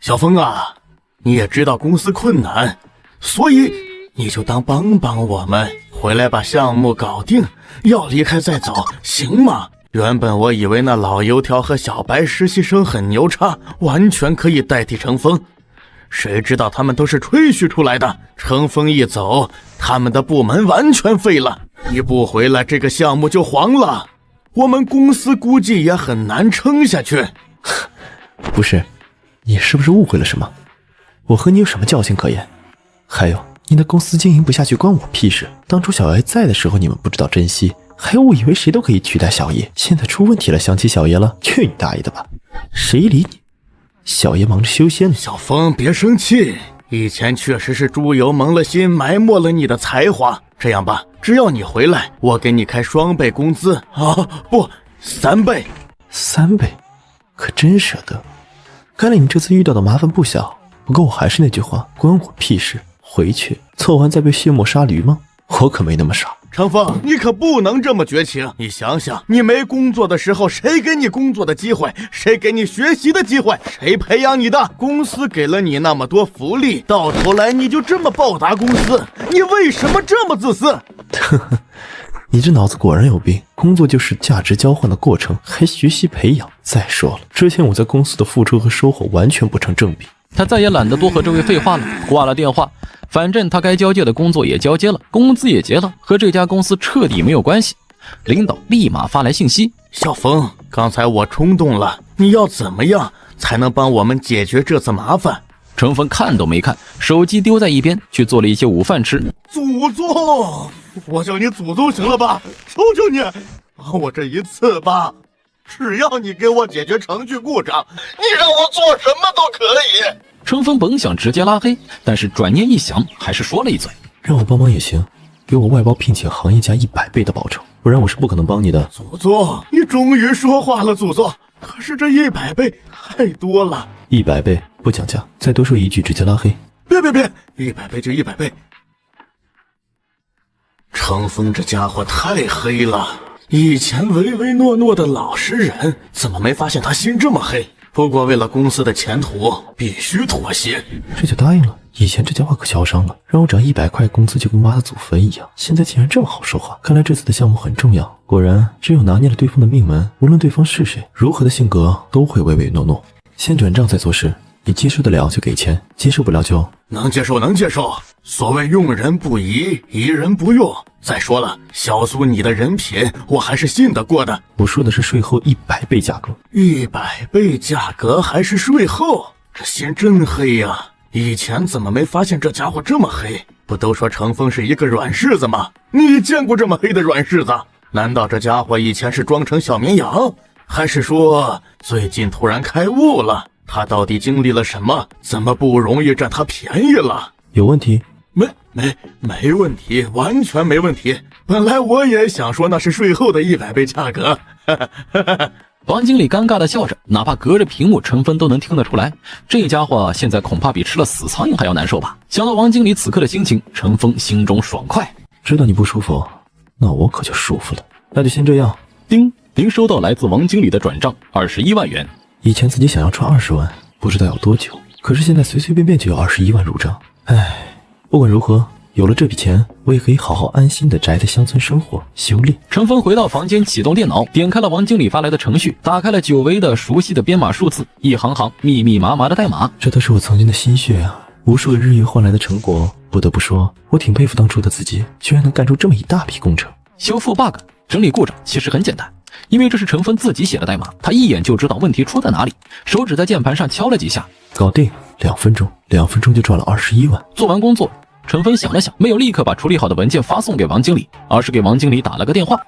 小峰啊，你也知道公司困难，所以你就当帮帮我们，回来把项目搞定，要离开再走，行吗？原本我以为那老油条和小白实习生很牛叉，完全可以代替程峰，谁知道他们都是吹嘘出来的。程峰一走，他们的部门完全废了，你不回来，这个项目就黄了，我们公司估计也很难撑下去。不是，你是不是误会了什么？我和你有什么交情可言？还有，你的公司经营不下去关我屁事。当初小爷在的时候，你们不知道珍惜，还误以为谁都可以取代小爷，现在出问题了，想起小爷了，去你大爷的吧！谁理你？小爷忙着修仙呢。小峰，别生气，以前确实是猪油蒙了心，埋没了你的才华。这样吧，只要你回来，我给你开2倍工资啊，不，3倍。3倍？可真舍得。看来你这次遇到的麻烦不小，不过我还是那句话，关我屁事。回去凑完再被血墨杀驴吗？我可没那么傻。程峰，你可不能这么绝情。你想想，你没工作的时候，谁给你工作的机会？谁给你学习的机会？谁培养你的？公司给了你那么多福利，到头来你就这么报答公司，你为什么这么自私？你这脑子果然有病，工作就是价值交换的过程，还学习培养。再说了，之前我在公司的付出和收获完全不成正比。他再也懒得多和这位废话了，挂了电话。反正他该交接的工作也交接了，工资也结了，和这家公司彻底没有关系。领导立马发来信息：小峰，刚才我冲动了，你要怎么样才能帮我们解决这次麻烦？程峰看都没看，手机丢在一边，去做了一些午饭吃。祖宗，我叫你祖宗行了吧？求求你，帮我这一次吧！只要你给我解决程序故障，你让我做什么都可以。程峰本想直接拉黑，但是转念一想，还是说了一嘴：让我帮忙也行，给我外包聘请行业价100倍的报酬，不然我是不可能帮你的。祖宗，你终于说话了，祖宗。可是这100倍太多了，100倍不讲价，再多说一句直接拉黑。别，100倍就100倍。程峰这家伙太黑了，以前唯唯诺诺的老实人，怎么没发现他心这么黑？不过为了公司的前途，必须妥协。这就答应了。以前这家伙可嚣张了，让我涨100块工资就跟挖了祖坟一样，现在竟然这么好说话。看来这次的项目很重要。果然，只有拿捏了对方的命门，无论对方是谁，如何的性格都会唯唯诺诺。先转账再做事，你接受得了就给钱，接受不了就能接受。所谓用人不疑，疑人不用。再说了，小苏你的人品我还是信得过的。我说的是税后100倍价格。100倍价格还是税后？这心真黑呀！以前怎么没发现这家伙这么黑？不都说程峰是一个软柿子吗？你见过这么黑的软柿子？难道这家伙以前是装成小绵羊？还是说最近突然开悟了？他到底经历了什么？怎么不容易占他便宜了？有问题？没问题，完全没问题。本来我也想说那是税后的100倍价格。王经理尴尬的笑着，哪怕隔着屏幕，程峰都能听得出来，这家伙现在恐怕比吃了死苍蝇还要难受吧。想到王经理此刻的心情，程峰心中爽快。知道你不舒服，那我可就舒服了。那就先这样。叮，您收到来自王经理的转账21万元。以前自己想要赚20万，不知道要多久，可是现在随随便便就有21万入账。唉，不管如何，有了这笔钱，我也可以好好安心的宅在乡村生活修炼。程峰回到房间，启动电脑，点开了王经理发来的程序，打开了久违的熟悉的编码数字，一行行密密麻麻的代码。这都是我曾经的心血啊，无数个日月换来的成果。不得不说，我挺佩服当初的自己，居然能干出这么一大批工程。修复 bug， 整理故障其实很简单，因为这是程峰自己写的代码，他一眼就知道问题出在哪里，手指在键盘上敲了几下，搞定，2分钟就赚了21万。做完工作，程峰想了想，没有立刻把处理好的文件发送给王经理，而是给王经理打了个电话。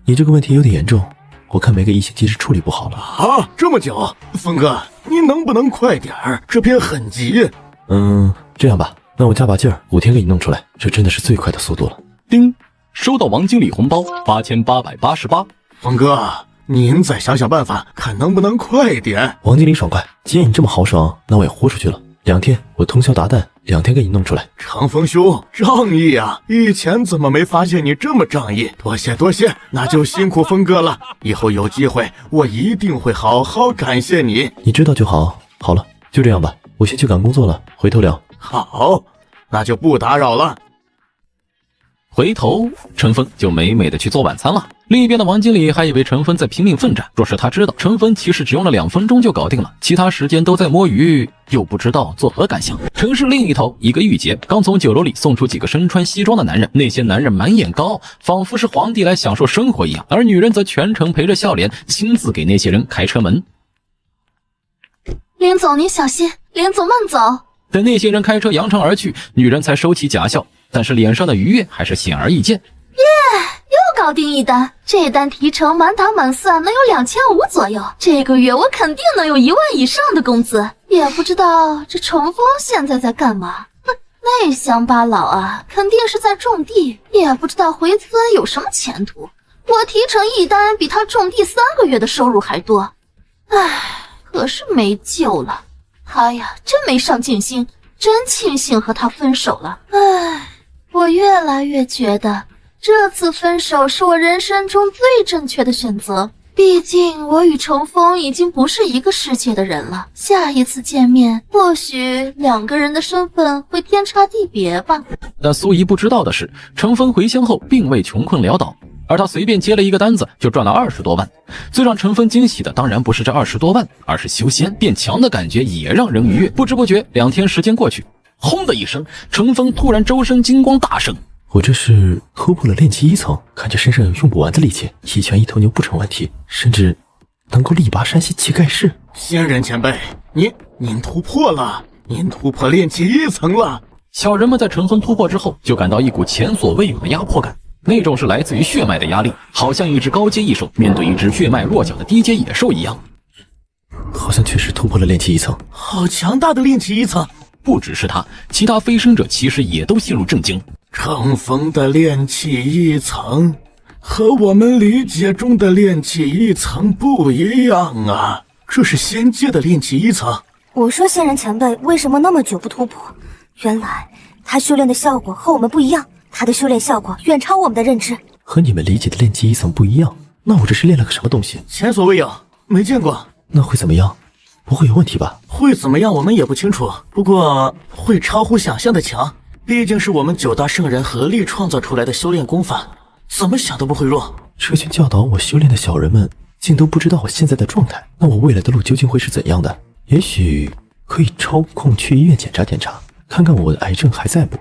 你这个问题有点严重，我看没个1星期是处理不好了。啊，这么久？峰哥，你能不能快点儿？这边很急。这样吧，那我加把劲儿，5天给你弄出来，这真的是最快的速度了。叮，收到王经理红包8888。峰哥，您再想想办法，看能不能快点。王经理爽快，既然你这么豪爽，那我也豁出去了。2天，我通宵达旦，2天给你弄出来。程峰兄，仗义啊！以前怎么没发现你这么仗义？多谢，那就辛苦峰哥了。以后有机会，我一定会好好感谢你。你知道就好。好了，就这样吧，我先去赶工作了，回头聊。好，那就不打扰了。回头，程峰就美美的去做晚餐了。另一边的王经理还以为程峰在拼命奋战，若是他知道程峰其实只用了2分钟就搞定了，其他时间都在摸鱼，又不知道作何感想。城市另一头，一个御姐刚从酒楼里送出几个身穿西装的男人，那些男人满眼高傲，仿佛是皇帝来享受生活一样，而女人则全程陪着笑脸，亲自给那些人开车门。林总您小心，林总慢走。等那些人开车扬长而去，女人才收起假笑，但是脸上的愉悦还是显而易见。又搞定一单，这单提成满打满算能有2500左右，这个月我肯定能有1万以上的工资。也不知道这程峰现在在干嘛？那乡巴佬啊，肯定是在种地，也不知道回村有什么前途。我提成一单比他种地3个月的收入还多，唉，可是没救了。他呀，真没上进心，真庆幸和他分手了。唉，我越来越觉得这次分手是我人生中最正确的选择。毕竟我与程峰已经不是一个世界的人了，下一次见面，或许两个人的身份会天差地别吧。但苏怡不知道的是，程峰回乡后并未穷困潦倒，而他随便接了一个单子就赚了20多万。最让程峰惊喜的当然不是这20多万，而是修仙变强的感觉也让人愉悦。不知不觉2天时间过去，轰的一声，程峰突然周身金光大盛。我这是突破了炼气1层，看着身上有用不完的力气，一拳一头牛不成问题，甚至能够力拔山兮气盖世。仙人前辈，您突破了，您突破炼气1层了。小人们在程峰突破之后，就感到一股前所未有的压迫感，那种是来自于血脉的压力，好像一只高阶异兽面对一只血脉弱小的低阶野兽一样。好像确实突破了炼气1层，好强大的炼气1层！不只是他，其他飞升者其实也都陷入震惊。程峰的炼气1层和我们理解中的炼气1层不一样啊，这是仙阶的炼气1层。我说仙人前辈为什么那么久不突破？原来他修炼的效果和我们不一样，他的修炼效果远超我们的认知。和你们理解的炼气1层不一样，那我这是练了个什么东西？前所未有，没见过。那会怎么样？不会有问题吧？会怎么样我们也不清楚，不过会超乎想象的强。毕竟是我们9大圣人合力创造出来的修炼功法，怎么想都不会弱。这群教导我修炼的小人们竟都不知道我现在的状态，那我未来的路究竟会是怎样的？也许可以抽空去医院检查检查，看看我的癌症还在不。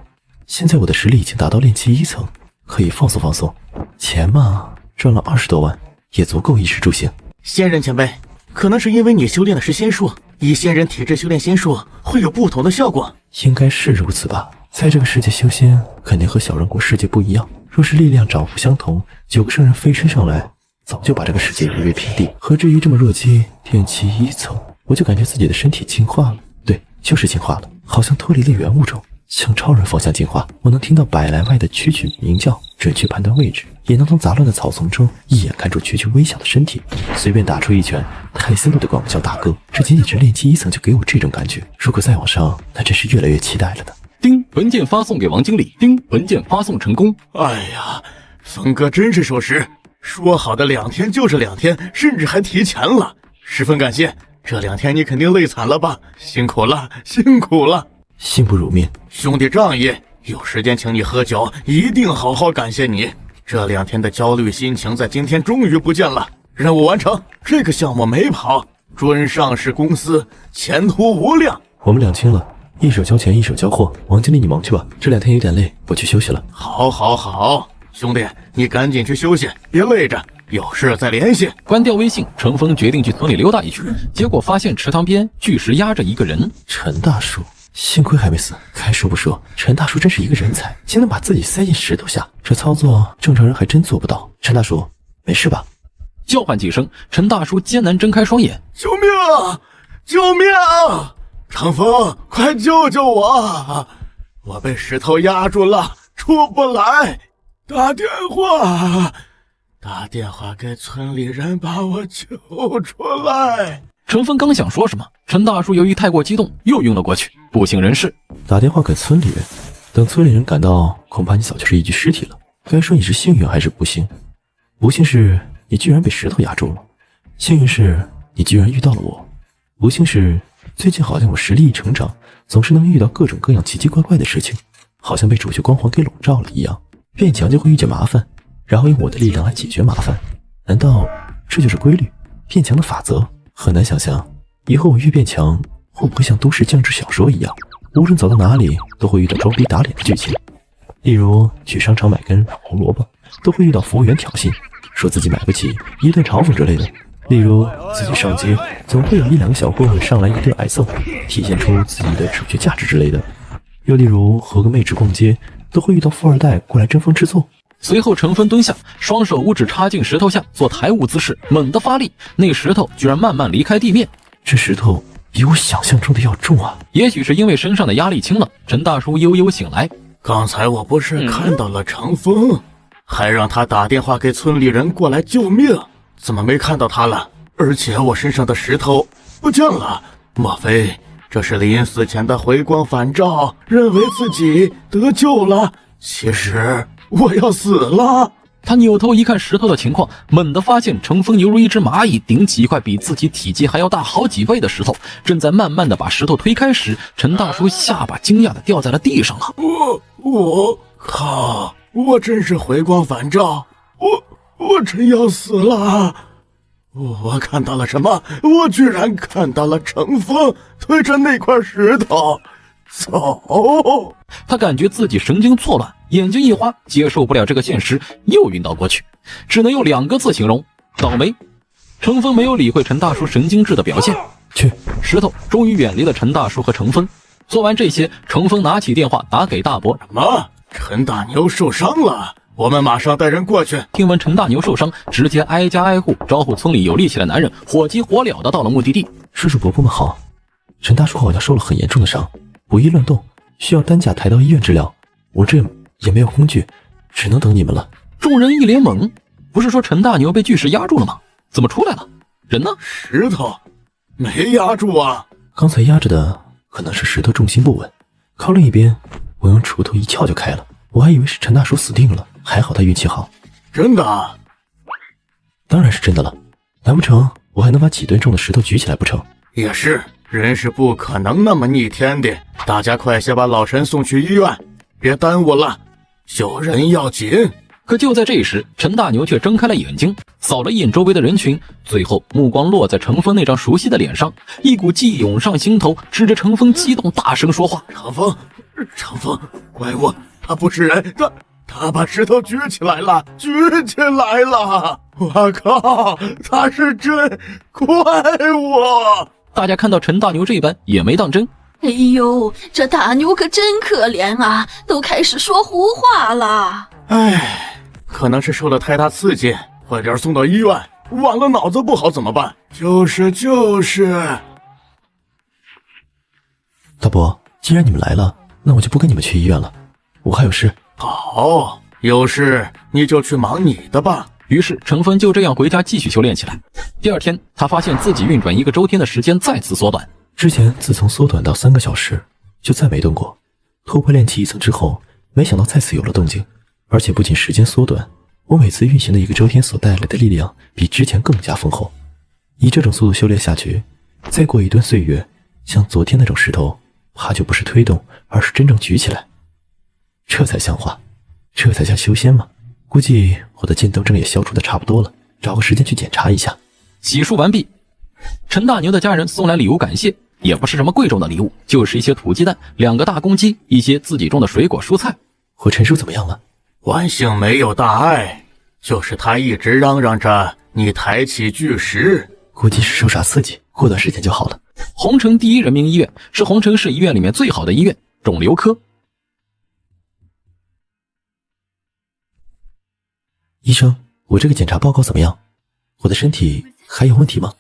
现在我的实力已经达到炼气1层，可以放松放松。钱嘛，赚了20多万，也足够衣食住行。仙人前辈，可能是因为你修炼的是仙术，以仙人体质修炼仙术会有不同的效果。应该是如此吧。在这个世界修仙肯定和小人国世界不一样，若是力量涨幅相同，9个圣人飞身上来，早就把这个世界夷为平地。何至于这么弱鸡炼气1层？我就感觉自己的身体进化了，对，就是进化了，好像脱离了原物种，向超人方向进化。我能听到100来外的蛐蛐鸣叫，准确判断位置，也能从杂乱的草丛中一眼看出蛐蛐微小的身体，随便打出一拳，泰森都得管我叫大哥。这仅仅是炼气1层就给我这种感觉，如果再往上，那真是越来越期待了呢。丁，文件发送给王经理。丁，文件发送成功。哎呀，峰哥真是守时，说好的2天就是2天，甚至还提前了，十分感谢。这2天你肯定累惨了吧？辛苦了，辛苦了。幸不辱命，兄弟仗义，有时间请你喝酒，一定好好感谢你。这2天的焦虑心情在今天终于不见了，任务完成，这个项目没跑，准上市公司，前途无量。我们两清了，一手交钱一手交货。王经理你忙去吧，这2天有点累，我去休息了。好，兄弟你赶紧去休息，别累着，有事再联系。关掉微信，程峰决定去村里溜达一圈，结果发现池塘边巨石压着一个人。陈大叔，幸亏还没死。该说不说，陈大叔真是一个人才，竟能把自己塞进石头下，这操作正常人还真做不到。陈大叔，没事吧？叫唤几声，陈大叔艰难睁开双眼。救命啊！救命啊！程峰，快救救我！我被石头压住了，出不来。打电话给村里人把我救出来。程峰刚想说什么，陈大叔由于太过激动，又晕了过去。不省人事。打电话给村里人，等村里人赶到，恐怕你早就是一具尸体了。该说你是幸运还是不幸？不幸是你居然被石头压住了，幸运是你居然遇到了我，不幸是最近好像我实力一成长，总是能遇到各种各样奇奇怪怪的事情，好像被主角光环给笼罩了一样。变强就会遇见麻烦，然后用我的力量来解决麻烦。难道这就是规律？变强的法则？很难想象，以后我越变强，会不会像都市降智小说一样，无论走到哪里都会遇到装逼打脸的剧情。例如去商场买根红萝卜，都会遇到服务员挑衅，说自己买不起，一顿嘲讽之类的。例如自己上街，总会有1、2个小混混上来一顿挨揍，体现出自己的哲学价值之类的。又例如和个妹纸逛街，都会遇到富二代过来争风吃醋。随后程峰蹲下，双手五指插进石头下做抬物姿势，猛地发力，那石头居然慢慢离开地面。这石头比我想象中的要重啊！也许是因为身上的压力轻了，陈大叔悠悠醒来。刚才我不是看到了程峰，还让他打电话给村里人过来救命，怎么没看到他了？而且我身上的石头不见了，莫非这是临死前的回光返照，认为自己得救了，其实我要死了。他扭头一看石头的情况，猛地发现程峰犹如一只蚂蚁，顶起一块比自己体积还要大好几倍的石头，正在慢慢的把石头推开时，陈大叔下巴惊讶的掉在了地上了。我靠！我真是回光返照，我真要死了！我看到了什么？我居然看到了程峰推着那块石头走。他感觉自己神经错乱，眼睛一花，接受不了这个现实，又晕倒过去，只能用2个字形容：倒霉。程峰没有理会陈大叔神经质的表现，去，石头终于远离了陈大叔和程峰。做完这些，程峰拿起电话打给大伯。什么？陈大牛受伤了？我们马上带人过去。听闻陈大牛受伤，直接挨家挨户招呼村里有力气的男人，火急火燎的到了目的地。叔叔伯伯们好，陈大叔好像受了很严重的伤，不宜乱动，需要担架抬到医院治疗。我这也没有工具，只能等你们了。众人一脸懵，不是说陈大牛被巨石压住了吗？怎么出来了？人呢？石头没压住啊！刚才压着的可能是石头重心不稳，靠另一边，我用锄头一撬就开了。我还以为是陈大叔死定了，还好他运气好。真的？当然是真的了，难不成我还能把几吨重的石头举起来不成？也是，人是不可能那么逆天的。大家快些把老陈送去医院，别耽误了，救人要紧。可就在这时，陈大牛却睁开了眼睛，扫了一眼周围的人群，最后目光落在程峰那张熟悉的脸上，一股记忆涌上心头，指着程峰激动大声说话：程峰，怪物，他不是人，他把石头举起来了！我靠，他是真怪物！大家看到陈大牛这般也没当真。哎呦，这大牛可真可怜啊，都开始说胡话了。唉，可能是受了太大刺激，快点送到医院，晚了脑子不好怎么办？就是。大伯，既然你们来了，那我就不跟你们去医院了，我还有事。好，有事你就去忙你的吧。于是程峰就这样回家继续修炼起来。第二天，他发现自己运转1个周天的时间再次缩短。之前自从缩短到3个小时，就再没动过。突破炼气1层之后，没想到再次有了动静，而且不仅时间缩短，我每次运行的1个周天所带来的力量比之前更加丰厚。以这种速度修炼下去，再过1段岁月，像昨天那种石头，怕就不是推动，而是真正举起来。这才像话，这才叫修仙嘛。估计我的剑斗症也消除的差不多了，找个时间去检查一下。洗漱完毕，陈大牛的家人送来礼物感谢，也不是什么贵重的礼物，就是一些土鸡蛋、2个大公鸡，一些自己种的水果蔬菜。我陈叔怎么样了？万幸没有大碍，就是他一直嚷嚷着你抬起巨石，估计是受啥刺激，过段时间就好了。红城第1人民医院是红城市医院里面最好的医院，肿瘤科。医生，我这个检查报告怎么样？我的身体还有问题吗？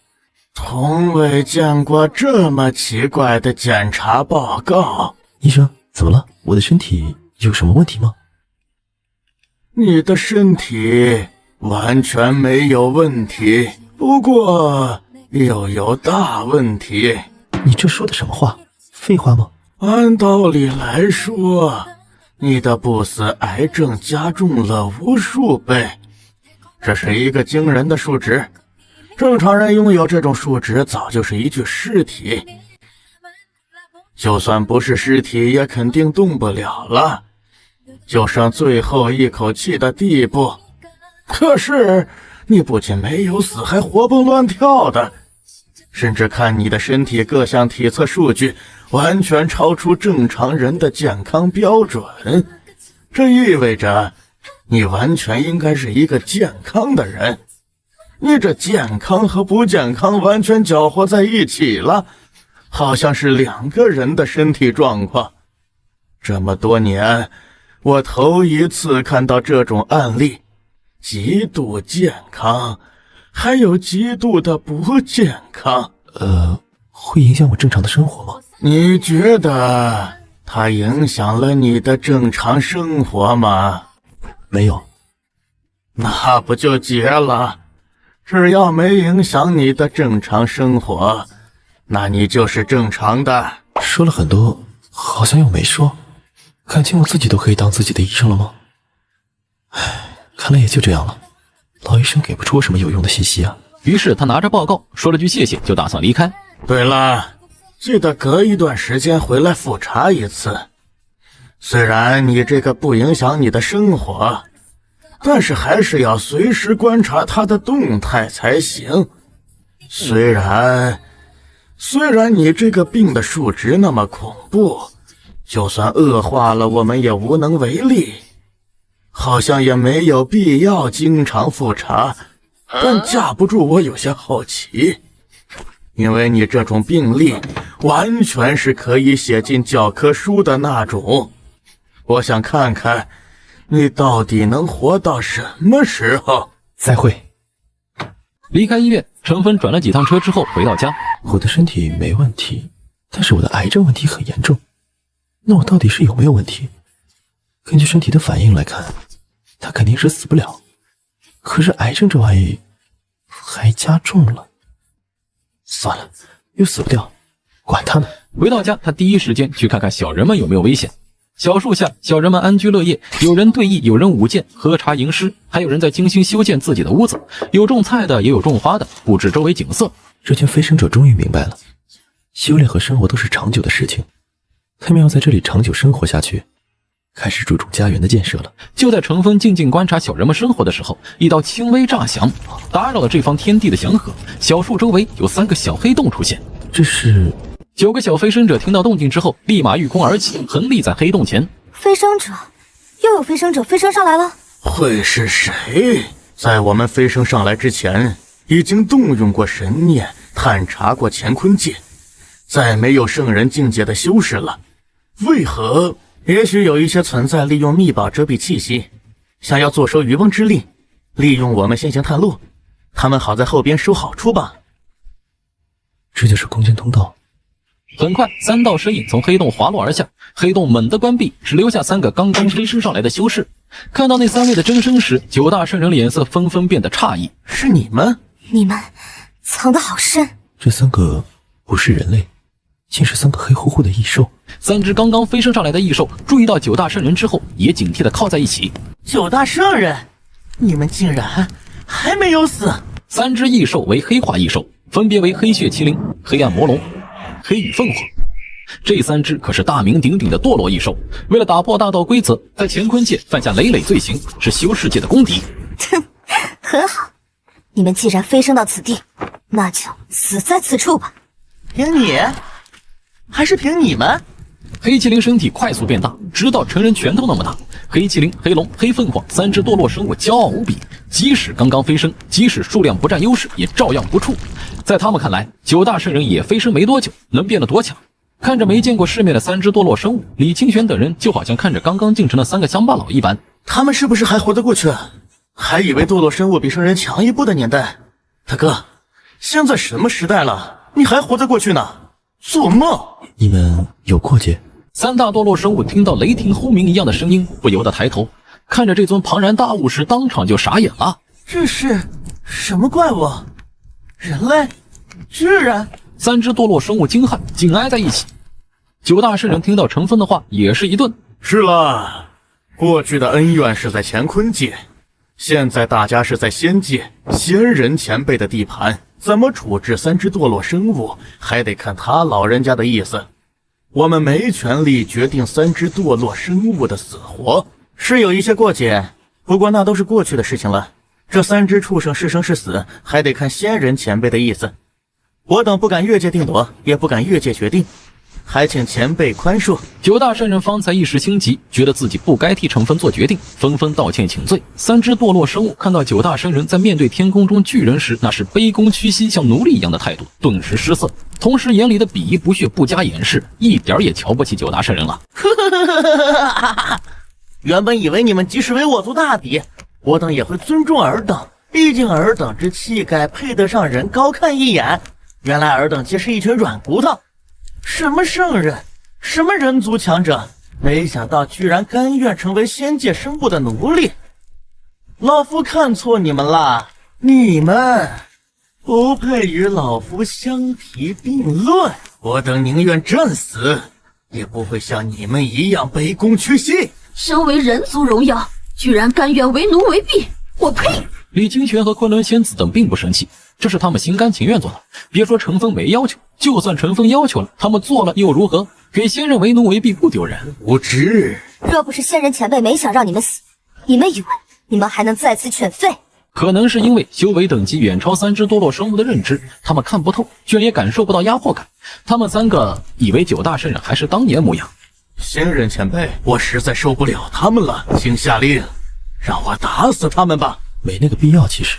从未见过这么奇怪的检查报告。医生，怎么了？我的身体有什么问题吗？你的身体完全没有问题，不过又有大问题。你这说的什么话？废话吗？按道理来说，你的不死癌症加重了无数倍，这是一个惊人的数值。正常人拥有这种数值早就是一具尸体，就算不是尸体也肯定动不了了，就剩最后一口气的地步。可是你不仅没有死，还活蹦乱跳的，甚至看你的身体各项体测数据完全超出正常人的健康标准，这意味着你完全应该是一个健康的人。你这健康和不健康完全搅和在一起了，好像是2个人的身体状况。这么多年，我头一次看到这种案例，极度健康，还有极度的不健康。会影响我正常的生活吗？你觉得它影响了你的正常生活吗？没有。那不就结了？只要没影响你的正常生活，那你就是正常的。说了很多，好像又没说。感情我自己都可以当自己的医生了吗？唉，看来也就这样了。老医生给不出我什么有用的信息啊。于是他拿着报告说了句谢谢，就打算离开。对了，记得隔一段时间回来复查一次。虽然你这个不影响你的生活，但是还是要随时观察他的动态才行。虽然你这个病的数值那么恐怖，就算恶化了，我们也无能为力。好像也没有必要经常复查，但架不住我有些好奇，因为你这种病例完全是可以写进教科书的那种。我想看看你到底能活到什么时候。再会。离开医院，程峰转了几趟车之后回到家。我的身体没问题，但是我的癌症问题很严重。那我到底是有没有问题？根据身体的反应来看，他肯定是死不了。可是癌症这玩意还加重了。算了，又死不掉，管他呢。回到家，他第一时间去看看小人们有没有危险。小树下，小人们安居乐业，有人对弈，有人舞剑，喝茶吟诗，还有人在精心修建自己的屋子，有种菜的，也有种花的，布置周围景色。这群飞升者终于明白了，修炼和生活都是长久的事情，他们要在这里长久生活下去，开始注重家园的建设了。就在程峰静静观察小人们生活的时候，一道轻微炸响打扰了这方天地的祥和。小树周围有3个小黑洞出现，这是9个小飞升者听到动静之后，立马御空而起，横立在黑洞前。飞升者，又有飞升者飞升上来了。会是谁？在我们飞升上来之前，已经动用过神念，探查过乾坤界，再没有圣人境界的修士了。为何？也许有一些存在利用秘宝遮蔽气息，想要坐收渔翁之利，利用我们先行探路，他们好在后边收好处吧。这就是空间通道。很快，3道身影从黑洞滑落而下，黑洞猛地关闭，只留下3个刚刚飞升上来的修士。看到那3位的真身时，9大圣人脸色纷纷变得诧异。是你们？你们藏得好深。这3个不是人类，竟是3个黑乎乎的异兽。3只刚刚飞升上来的异兽注意到9大圣人之后，也警惕地靠在一起。9大圣人，你们竟然还没有死！3只异兽为黑化异兽，分别为黑血麒麟、黑暗魔龙、黑羽凤凰。这3只可是大名鼎鼎的堕落异兽，为了打破大道规则，在乾坤界犯下累累罪行，是修世界的公敌。哼，很好，你们既然飞升到此地，那就死在此处吧。凭你？还是凭你们？黑麒麟身体快速变大，直到成人拳头那么大。黑麒麟、黑龙、黑凤凰3只堕落生物骄傲无比，即使刚刚飞升，即使数量不占优势，也照样不怵。在他们看来，9大圣人也飞升没多久，能变得多强？看着没见过世面的3只堕落生物，李清玄等人就好像看着刚刚进城的3个乡巴佬一般。他们是不是还活得过去？还以为堕落生物比圣人强一步的年代。大哥，现在什么时代了，你还活得过去呢？做梦！你们有过节？3大堕落生物听到雷霆轰鸣一样的声音，不由得抬头看着这尊庞然大物时，当场就傻眼了。这是什么怪物？人类？巨人？3只堕落生物惊骇，紧挨在一起。9大圣人听到程峰的话，也是一顿。是了，过去的恩怨是在乾坤界，现在大家是在仙界，仙人前辈的地盘，怎么处置3只堕落生物，还得看他老人家的意思。我们没权利决定3只堕落生物的死活，是有一些过节，不过那都是过去的事情了。这3只畜生是生是死，还得看仙人前辈的意思。我等不敢越界定夺，也不敢越界决定，还请前辈宽恕。9大圣人方才一时心急，觉得自己不该替程峰做决定，纷纷道歉请罪。3只堕落生物看到9大圣人在面对天空中巨人时那是卑躬屈膝像奴隶一样的态度，顿时失色，同时眼里的鄙夷不屑不加掩饰，一点也瞧不起9大圣人了。原本以为你们即使为我做大敌，我等也会尊重尔等，毕竟尔等之气概配得上人高看一眼。原来尔等皆是一群软骨头，什么圣人，什么人族强者，没想到居然甘愿成为仙界生物的奴隶。老夫看错你们了，你们不配与老夫相提并论。我等宁愿战死，也不会像你们一样卑躬屈膝。身为人族荣耀，居然甘愿为奴为婢，我呸！李清玄和昆仑仙子等并不生气，这是他们心甘情愿做的。别说陈峰没要求，就算陈峰要求了，他们做了又如何？给仙人为奴为婢不丢人？无知！若不是仙人前辈没想让你们死，你们以为你们还能再次犬吠？可能是因为修为等级远超3只堕落生物的认知，他们看不透，却也感受不到压迫感。他们3个以为9大圣人还是当年模样。仙人前辈，我实在受不了他们了，请下令，让我打死他们吧。没那个必要，其实。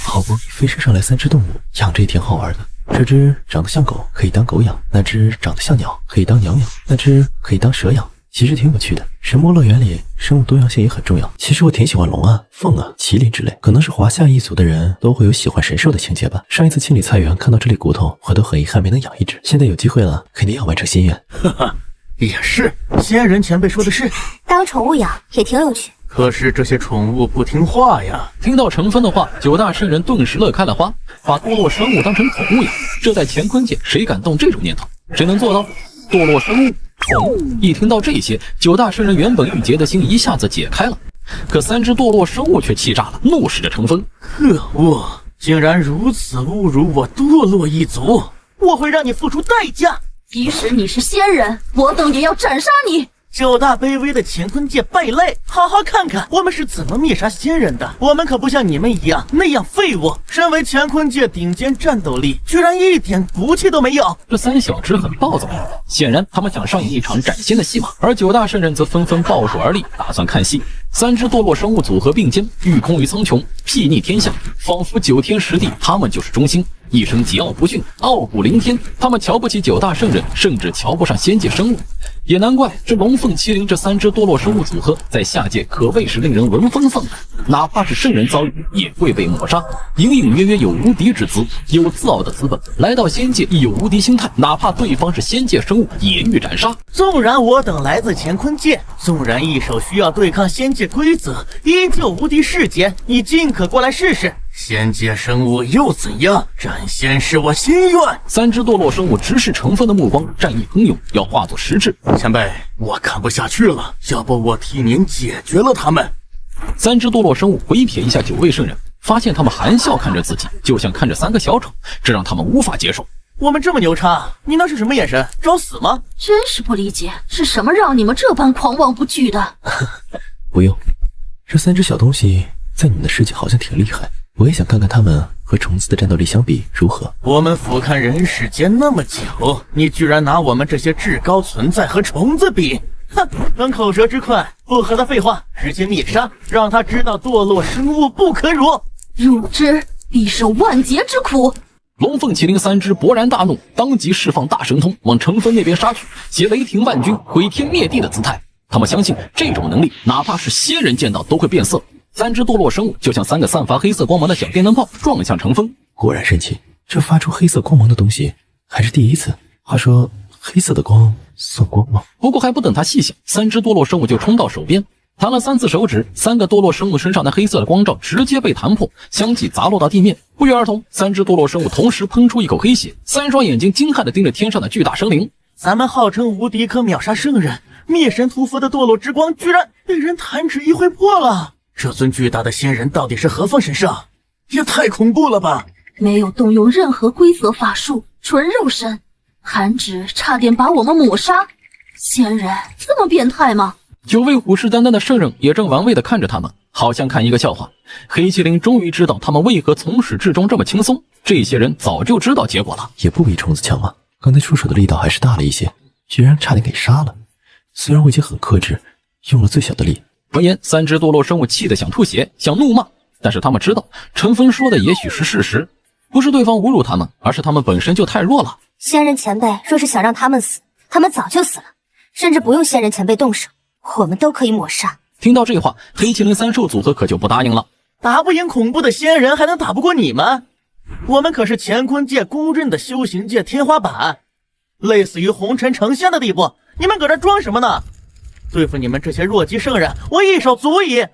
好不容易飞升上来3只动物，养着也挺好玩的。这只长得像狗，可以当狗养；那只长得像鸟，可以当鸟养；那只可以当蛇养。其实挺有趣的。神魔乐园里生物多样性也很重要。其实我挺喜欢龙啊、凤啊、麒麟之类，可能是华夏一族的人都会有喜欢神兽的情节吧。上一次清理菜园看到这类骨头，我都很遗憾没能养一只。现在有机会了，肯定要完成心愿。哈哈，也是，仙人前辈说的是，当宠物养也挺有趣。可是这些宠物不听话呀。听到陈峰的话，9大圣人顿时乐开了花，把堕落生物当成宠物养，这在乾坤界谁敢动这种念头？谁能做到？堕落生物宠物。一听到这些，9大圣人原本郁结的心一下子解开了。可3只堕落生物却气炸了，怒视着陈峰。可恶，竟然如此侮辱我堕落一族，我会让你付出代价。即使你是仙人，我等也要斩杀你。9大卑微的乾坤界败类，好好看看我们是怎么灭杀仙人的。我们可不像你们一样那样废物。身为乾坤界顶尖战斗力，居然一点骨气都没有。这3小只很暴躁，显然他们想上演一场崭新的戏码。而9大圣人则纷纷抱树而立，打算看戏。3只堕落生物组合并肩，御空于苍穹，睥睨天下，仿佛9天10地，他们就是中心。一生桀骜不驯，傲骨凌天。他们瞧不起9大圣人，甚至瞧不上仙界生物。也难怪这龙凤麒麟这3只堕落生物组合在下界可谓是令人闻风丧胆，哪怕是圣人遭遇也会被抹杀。隐隐约约有无敌之姿，有自傲的资本，来到仙界亦有无敌心态，哪怕对方是仙界生物也欲斩杀。纵然我等来自乾坤界，纵然一手需要对抗仙界规则，依旧无敌世间，你尽可过来试试。仙界生物又怎样？斩仙是我心愿。3只堕落生物直视陈峰的目光，战意喷涌，要化作实质。前辈，我看不下去了，要不我替您解决了他们。3只堕落生物回瞥一下9位圣人，发现他们含笑看着自己，就像看着3个小丑，这让他们无法接受。我们这么牛叉，你那是什么眼神？找死吗？真是不理解，是什么让你们这般狂妄不惧的？不用，这3只小东西在你们的世界好像挺厉害，我也想看看他们和虫子的战斗力相比如何。我们俯瞰人世间那么久，你居然拿我们这些至高存在和虫子比？哼，等口舌之快，不和他废话，直接灭杀，让他知道堕落生物不可辱。入之必受万劫之苦。龙凤麒麟3只勃然大怒，当即释放大神通往陈峰那边杀去，携雷霆万钧、毁天灭地的姿态。他们相信这种能力，哪怕是仙人见到都会变色。3只堕落生物就像3个散发黑色光芒的小电灯泡，撞向陈峰。果然神奇，这发出黑色光芒的东西还是第一次。话说黑色的光算光吗？不过还不等他细想，3只堕落生物就冲到手边，弹了3次手指，3个堕落生物身上的黑色的光罩直接被弹破，相继砸落到地面。不约而同，3只堕落生物同时喷出一口黑血，3双眼睛惊骇地盯着天上的巨大生灵。咱们号称无敌可秒杀圣人，灭神屠佛的堕落之光居然被人弹指一挥破了。这尊巨大的仙人到底是何方神圣？也太恐怖了吧！没有动用任何规则法术，纯肉身，弹指差点把我们抹杀。仙人这么变态吗？9位虎视眈眈的圣人也正玩味地看着他们，好像看一个笑话。黑麒麟终于知道他们为何从始至终这么轻松，这些人早就知道结果了。也不比虫子强嘛，刚才出手的力道还是大了一些，居然差点给杀了。虽然我已经很克制，用了最小的力。闻言，3只堕落生物气得想吐血，想怒骂，但是他们知道陈峰说的也许是事实，不是对方侮辱他们，而是他们本身就太弱了。仙人前辈若是想让他们死，他们早就死了，甚至不用仙人前辈动手，我们都可以抹杀。听到这话，黑麒麟3兽组合可就不答应了。打不赢恐怖的仙人，还能打不过你们？我们可是乾坤界公认的修行界天花板，类似于红尘成仙的地步，你们搁这装什么呢？对付你们这些弱鸡圣人，我一手足矣。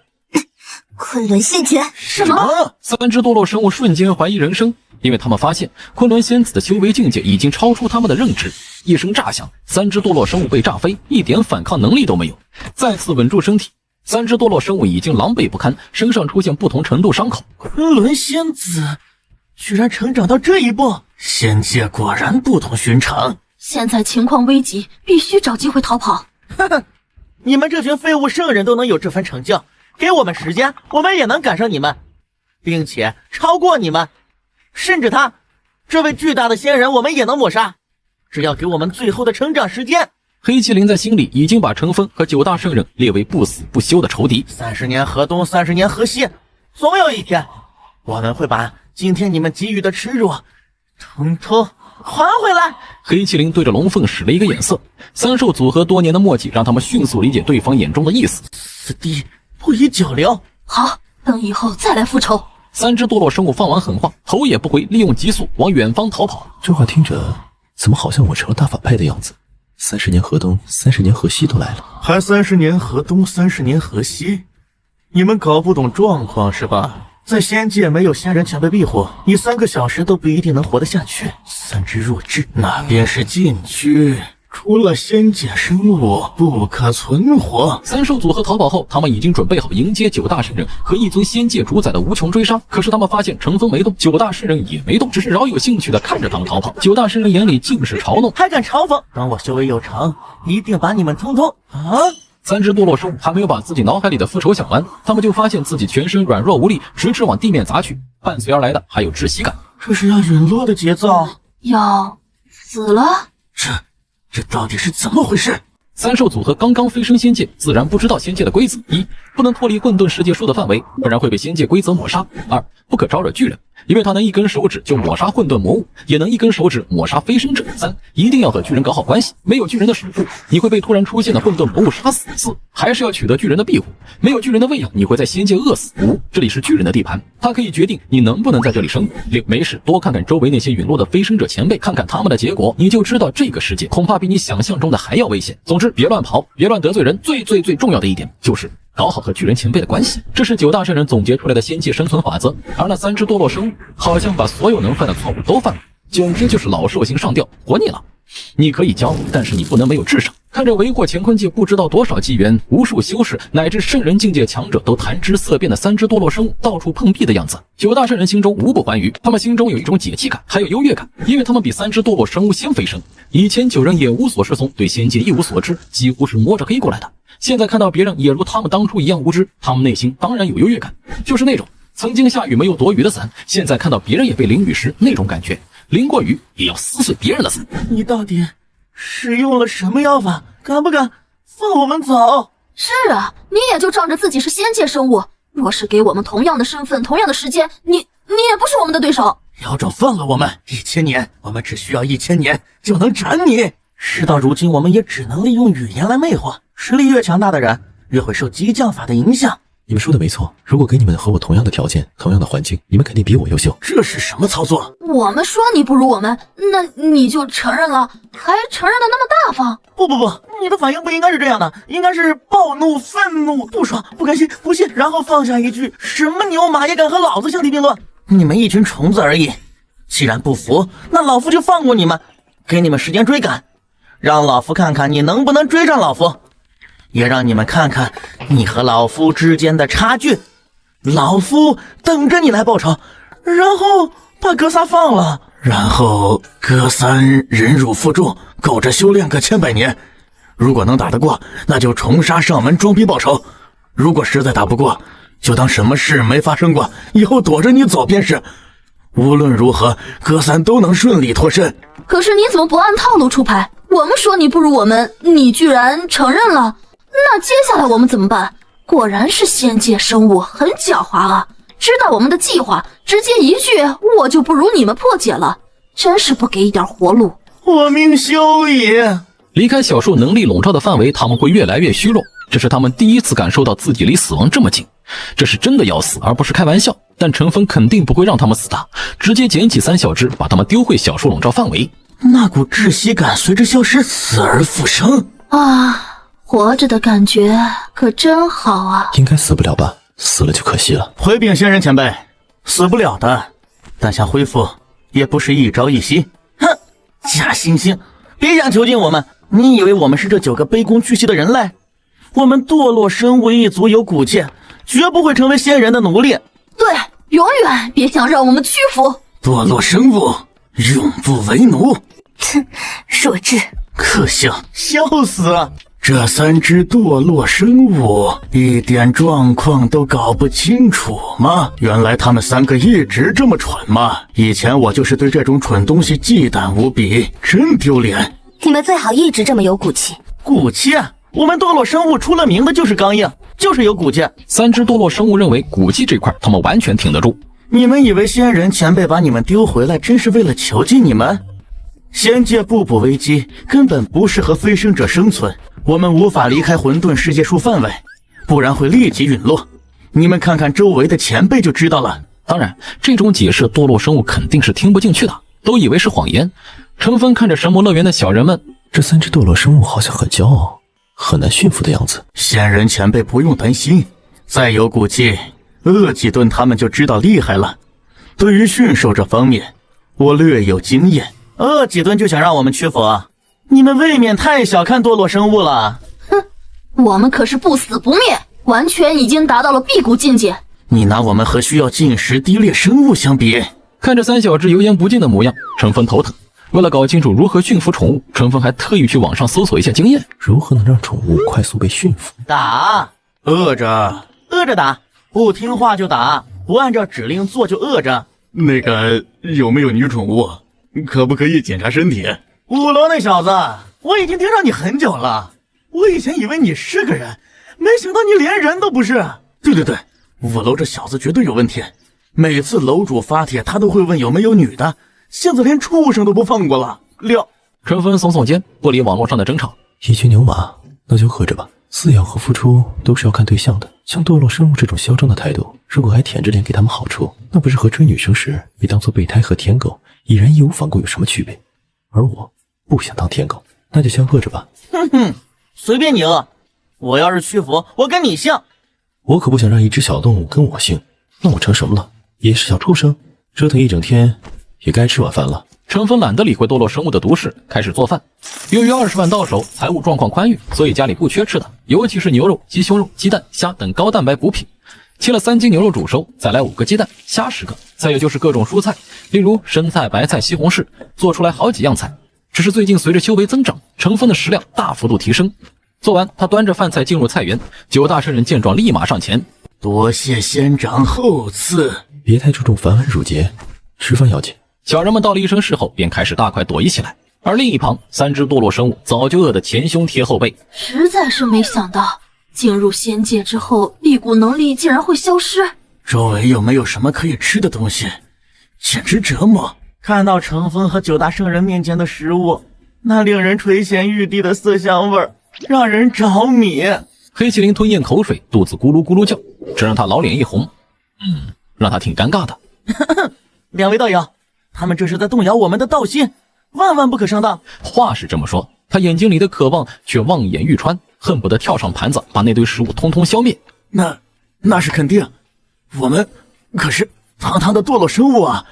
昆仑仙诀。什么？三只堕落生物瞬间怀疑人生，因为他们发现昆仑仙子的修为境界已经超出他们的认知。一声炸响，三只堕落生物被炸飞，一点反抗能力都没有。再次稳住身体，三只堕落生物已经狼狈不堪，身上出现不同程度伤口。昆仑仙子居然成长到这一步，仙界果然不同寻常。现在情况危急，必须找机会逃跑。哈哈，你们这群废物圣人都能有这番成就，给我们时间，我们也能赶上你们，并且超过你们，甚至他这位巨大的仙人我们也能抹杀，只要给我们最后的成长时间。黑麒麟在心里已经把程风和九大圣人列为不死不休的仇敌。30年河东，30年河西，总有一天我们会把今天你们给予的耻辱统统还回来。黑麒麟对着龙凤使了一个眼色，三兽组合多年的默契让他们迅速理解对方眼中的意思。此地不宜久留。好，等以后再来复仇。三只堕落生物放完狠话，头也不回，利用急速往远方逃跑。这话听着怎么好像我成了大反派的样子？30年河东，30年河西都来了，还30年河东，30年河西，你们搞不懂状况是吧？在仙界没有仙人前辈庇护，你3个小时都不一定能活得下去。三只弱智，那便是禁区，除了仙界生物不可存活。三兽组合逃跑后，他们已经准备好迎接9大圣人和一尊仙界主宰的无穷追杀。可是他们发现程风没动，9大圣人也没动，只是饶有兴趣地看着他们逃跑。9大圣人眼里尽是嘲弄，还敢嘲讽？等我修为有成，一定把你们通通啊！三只堕落生物还没有把自己脑海里的复仇想完，他们就发现自己全身软弱无力，直直往地面砸去，伴随而来的还有窒息感。这是要陨落的节奏，要死了？这到底是怎么回事？三兽组合刚刚飞升仙界，自然不知道仙界的规则：一、不能脱离混沌世界树的范围，不然会被仙界规则抹杀；二、不可招惹巨人，因为他能一根手指就抹杀混沌魔物，也能一根手指抹杀飞升者；三、一定要和巨人搞好关系，没有巨人的守护，你会被突然出现的混沌魔物杀死；四、还是要取得巨人的庇护，没有巨人的喂养，你会在仙界饿死；五、这里是巨人的地盘，他可以决定你能不能在这里生活；六、没事多看看周围那些陨落的飞升者前辈，看看他们的结果，你就知道这个世界恐怕比你想象中的还要危险。总之，别乱跑，别乱得罪人，最重要的一点就是搞好和巨人前辈的关系，这是9大圣人总结出来的仙界生存法则。而那3只堕落生物好像把所有能犯的错误都犯了，简直就是老兽形上吊，活腻了。你可以教，但是你不能没有智商。看着为过乾坤界不知道多少纪元，无数修士乃至圣人境界强者都谈之色变的3只堕落生物到处碰壁的样子，9大圣人心中无不欢愉，他们心中有一种解气感，还有优越感，因为他们比3只堕落生物先飞升。以前9人也无所适从，对仙界一无所知，几乎是摸着黑过来的。现在看到别人也如他们当初一样无知，他们内心当然有优越感，就是那种曾经下雨没有躲雨的伞，现在看到别人也被淋雨时那种感觉，淋过雨也要撕碎别人的伞。你到底使用了什么药法？敢不敢放我们走？是啊，你也就仗着自己是仙界生物，若是给我们同样的身份，同样的时间，你也不是我们的对手。妖种放了我们1000年，我们只需要1000年就能斩你。事到如今，我们也只能利用语言来魅惑，实力越强大的人越会受激将法的影响。你们说的没错，如果给你们和我同样的条件，同样的环境，你们肯定比我优秀。这是什么操作？我们说你不如我们，那你就承认了，还承认的那么大方？不，你的反应不应该是这样的，应该是暴怒、愤怒、不爽、不甘心、不信，然后放下一句什么牛马也敢和老子相提并论？你们一群虫子而已，既然不服，那老夫就放过你们，给你们时间追赶，让老夫看看你能不能追上老夫，也让你们看看你和老夫之间的差距。老夫等着你来报仇，然后把哥仨放了，然后哥3忍辱负重，苟着修炼个千百年。如果能打得过，那就重杀上门装逼报仇；如果实在打不过，就当什么事没发生过，以后躲着你走便是。无论如何，哥3都能顺利脱身。可是你怎么不按套路出牌？我们说你不如我们，你居然承认了，那接下来我们怎么办？果然是仙界生物，很狡猾啊！知道我们的计划，直接一句我就不如你们破解了，真是不给一点活路。我命休矣！离开小树能力笼罩的范围，他们会越来越虚弱。这是他们第一次感受到自己离死亡这么近，这是真的要死，而不是开玩笑。但陈峰肯定不会让他们死的，直接捡起3小只，把他们丢回小树笼罩范围。那股窒息感随着消失，死而复生啊！活着的感觉可真好啊！应该死不了吧？死了就可惜了。回禀仙人前辈，死不了的，但想恢复也不是一朝一夕。哼，假惺惺，别想囚禁我们！你以为我们是这9个卑躬屈膝的人类？我们堕落生物一族有骨气，绝不会成为仙人的奴隶。对，永远别想让我们屈服。堕落生物永不为奴。哼，弱智！可笑，笑死！这3只堕落生物一点状况都搞不清楚吗？原来他们3个一直这么蠢吗？以前我就是对这种蠢东西忌惮无比，真丢脸。你们最好一直这么有骨气。骨气？我们堕落生物出了名的就是刚硬，就是有骨气。 3只堕落生物认为骨气这块他们完全挺得住。你们以为仙人前辈把你们丢回来真是为了囚禁你们？仙界步步危机，根本不适合飞升者生存。我们无法离开混沌世界树范围，不然会立即陨落。你们看看周围的前辈就知道了。当然，这种解释堕落生物肯定是听不进去的，都以为是谎言。程峰看着神魔乐园的小人们，这3只堕落生物好像很骄傲，很难驯服的样子。仙人前辈不用担心，再有骨气，饿几顿他们就知道厉害了。对于驯兽这方面，我略有经验。饿几顿就想让我们屈服啊？你们未免太小看堕落生物了。哼，我们可是不死不灭，完全已经达到了辟谷境界。你拿我们和需要进食低劣生物相比？看着3小只油盐不进的模样，程峰头疼。为了搞清楚如何驯服宠物，程峰还特意去网上搜索一下经验，如何能让宠物快速被驯服？打，饿着打，不听话就打，不按照指令做就饿着。那个有没有女宠物？可不可以检查身体5楼那小子，我已经盯上你很久了。我以前以为你是个人，没想到你连人都不是。对，5楼这小子绝对有问题。每次楼主发帖，他都会问有没有女的，现在连畜生都不放过了。程峰耸耸肩，不理网络上的争吵。一群牛马，那就喝着吧。饲养和付出都是要看对象的。像堕落生物这种嚣张的态度，如果还舔着脸给他们好处，那不是和追女生时被当作备胎和舔狗已然义无反顾有什么区别？而我不想当舔狗，那就先饿着吧。哼哼，随便你饿。我要是屈服，我跟你姓。我可不想让一只小动物跟我姓，那我成什么了？也是小畜生？折腾一整天，也该吃晚饭了。程峰懒得理会堕落生物的毒誓，开始做饭。由于20万到手，财务状况宽裕，所以家里不缺吃的，尤其是牛肉、鸡胸肉、鸡蛋、虾等高蛋白补品。切了3斤牛肉煮熟，再来5个鸡蛋，虾10个，再有就是各种蔬菜，例如生菜、白菜、西红柿，做出来好几样菜。只是最近随着修为增长，程峰的食量大幅度提升。做完，他端着饭菜进入菜园，9大圣人见状立马上前，多谢仙长厚赐。别太注重繁文缛节，吃饭要紧。小人们道了一声事后，便开始大快朵颐起来。而另一旁，3只堕落生物早就饿得前胸贴后背。实在是没想到，进入仙界之后，辟谷能力竟然会消失。周围有没有什么可以吃的东西？简直折磨！看到程峰和9大圣人面前的食物，那令人垂涎欲滴的色香味儿，让人着迷。黑麒麟吞咽口水，肚子咕噜咕噜叫，这让他老脸一红。让他挺尴尬的。2位道友，他们这是在动摇我们的道心，万万不可上当。话是这么说，他眼睛里的渴望却望眼欲穿，恨不得跳上盘子，把那堆食物通通消灭。那是肯定，我们可是堂堂的堕落生物啊，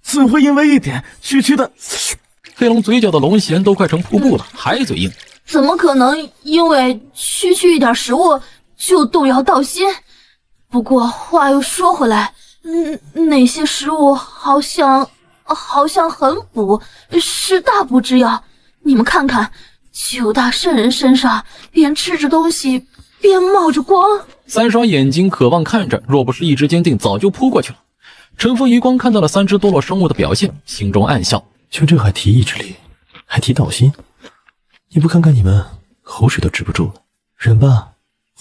怎会因为一点区区的……黑龙嘴角的龙涎都快成瀑布了，还嘴硬。怎么可能因为区区一点食物就动摇道心？不过话又说回来，那些食物好像很补，是大补之药。你们看看，9大圣人身上边吃着东西边冒着光。3双眼睛渴望看着，若不是意志坚定，早就扑过去了。程峰余光看到了3只堕落生物的表现，心中暗笑。就这还提意志力，还提道心，也不看看你们口水都止不住了，忍吧，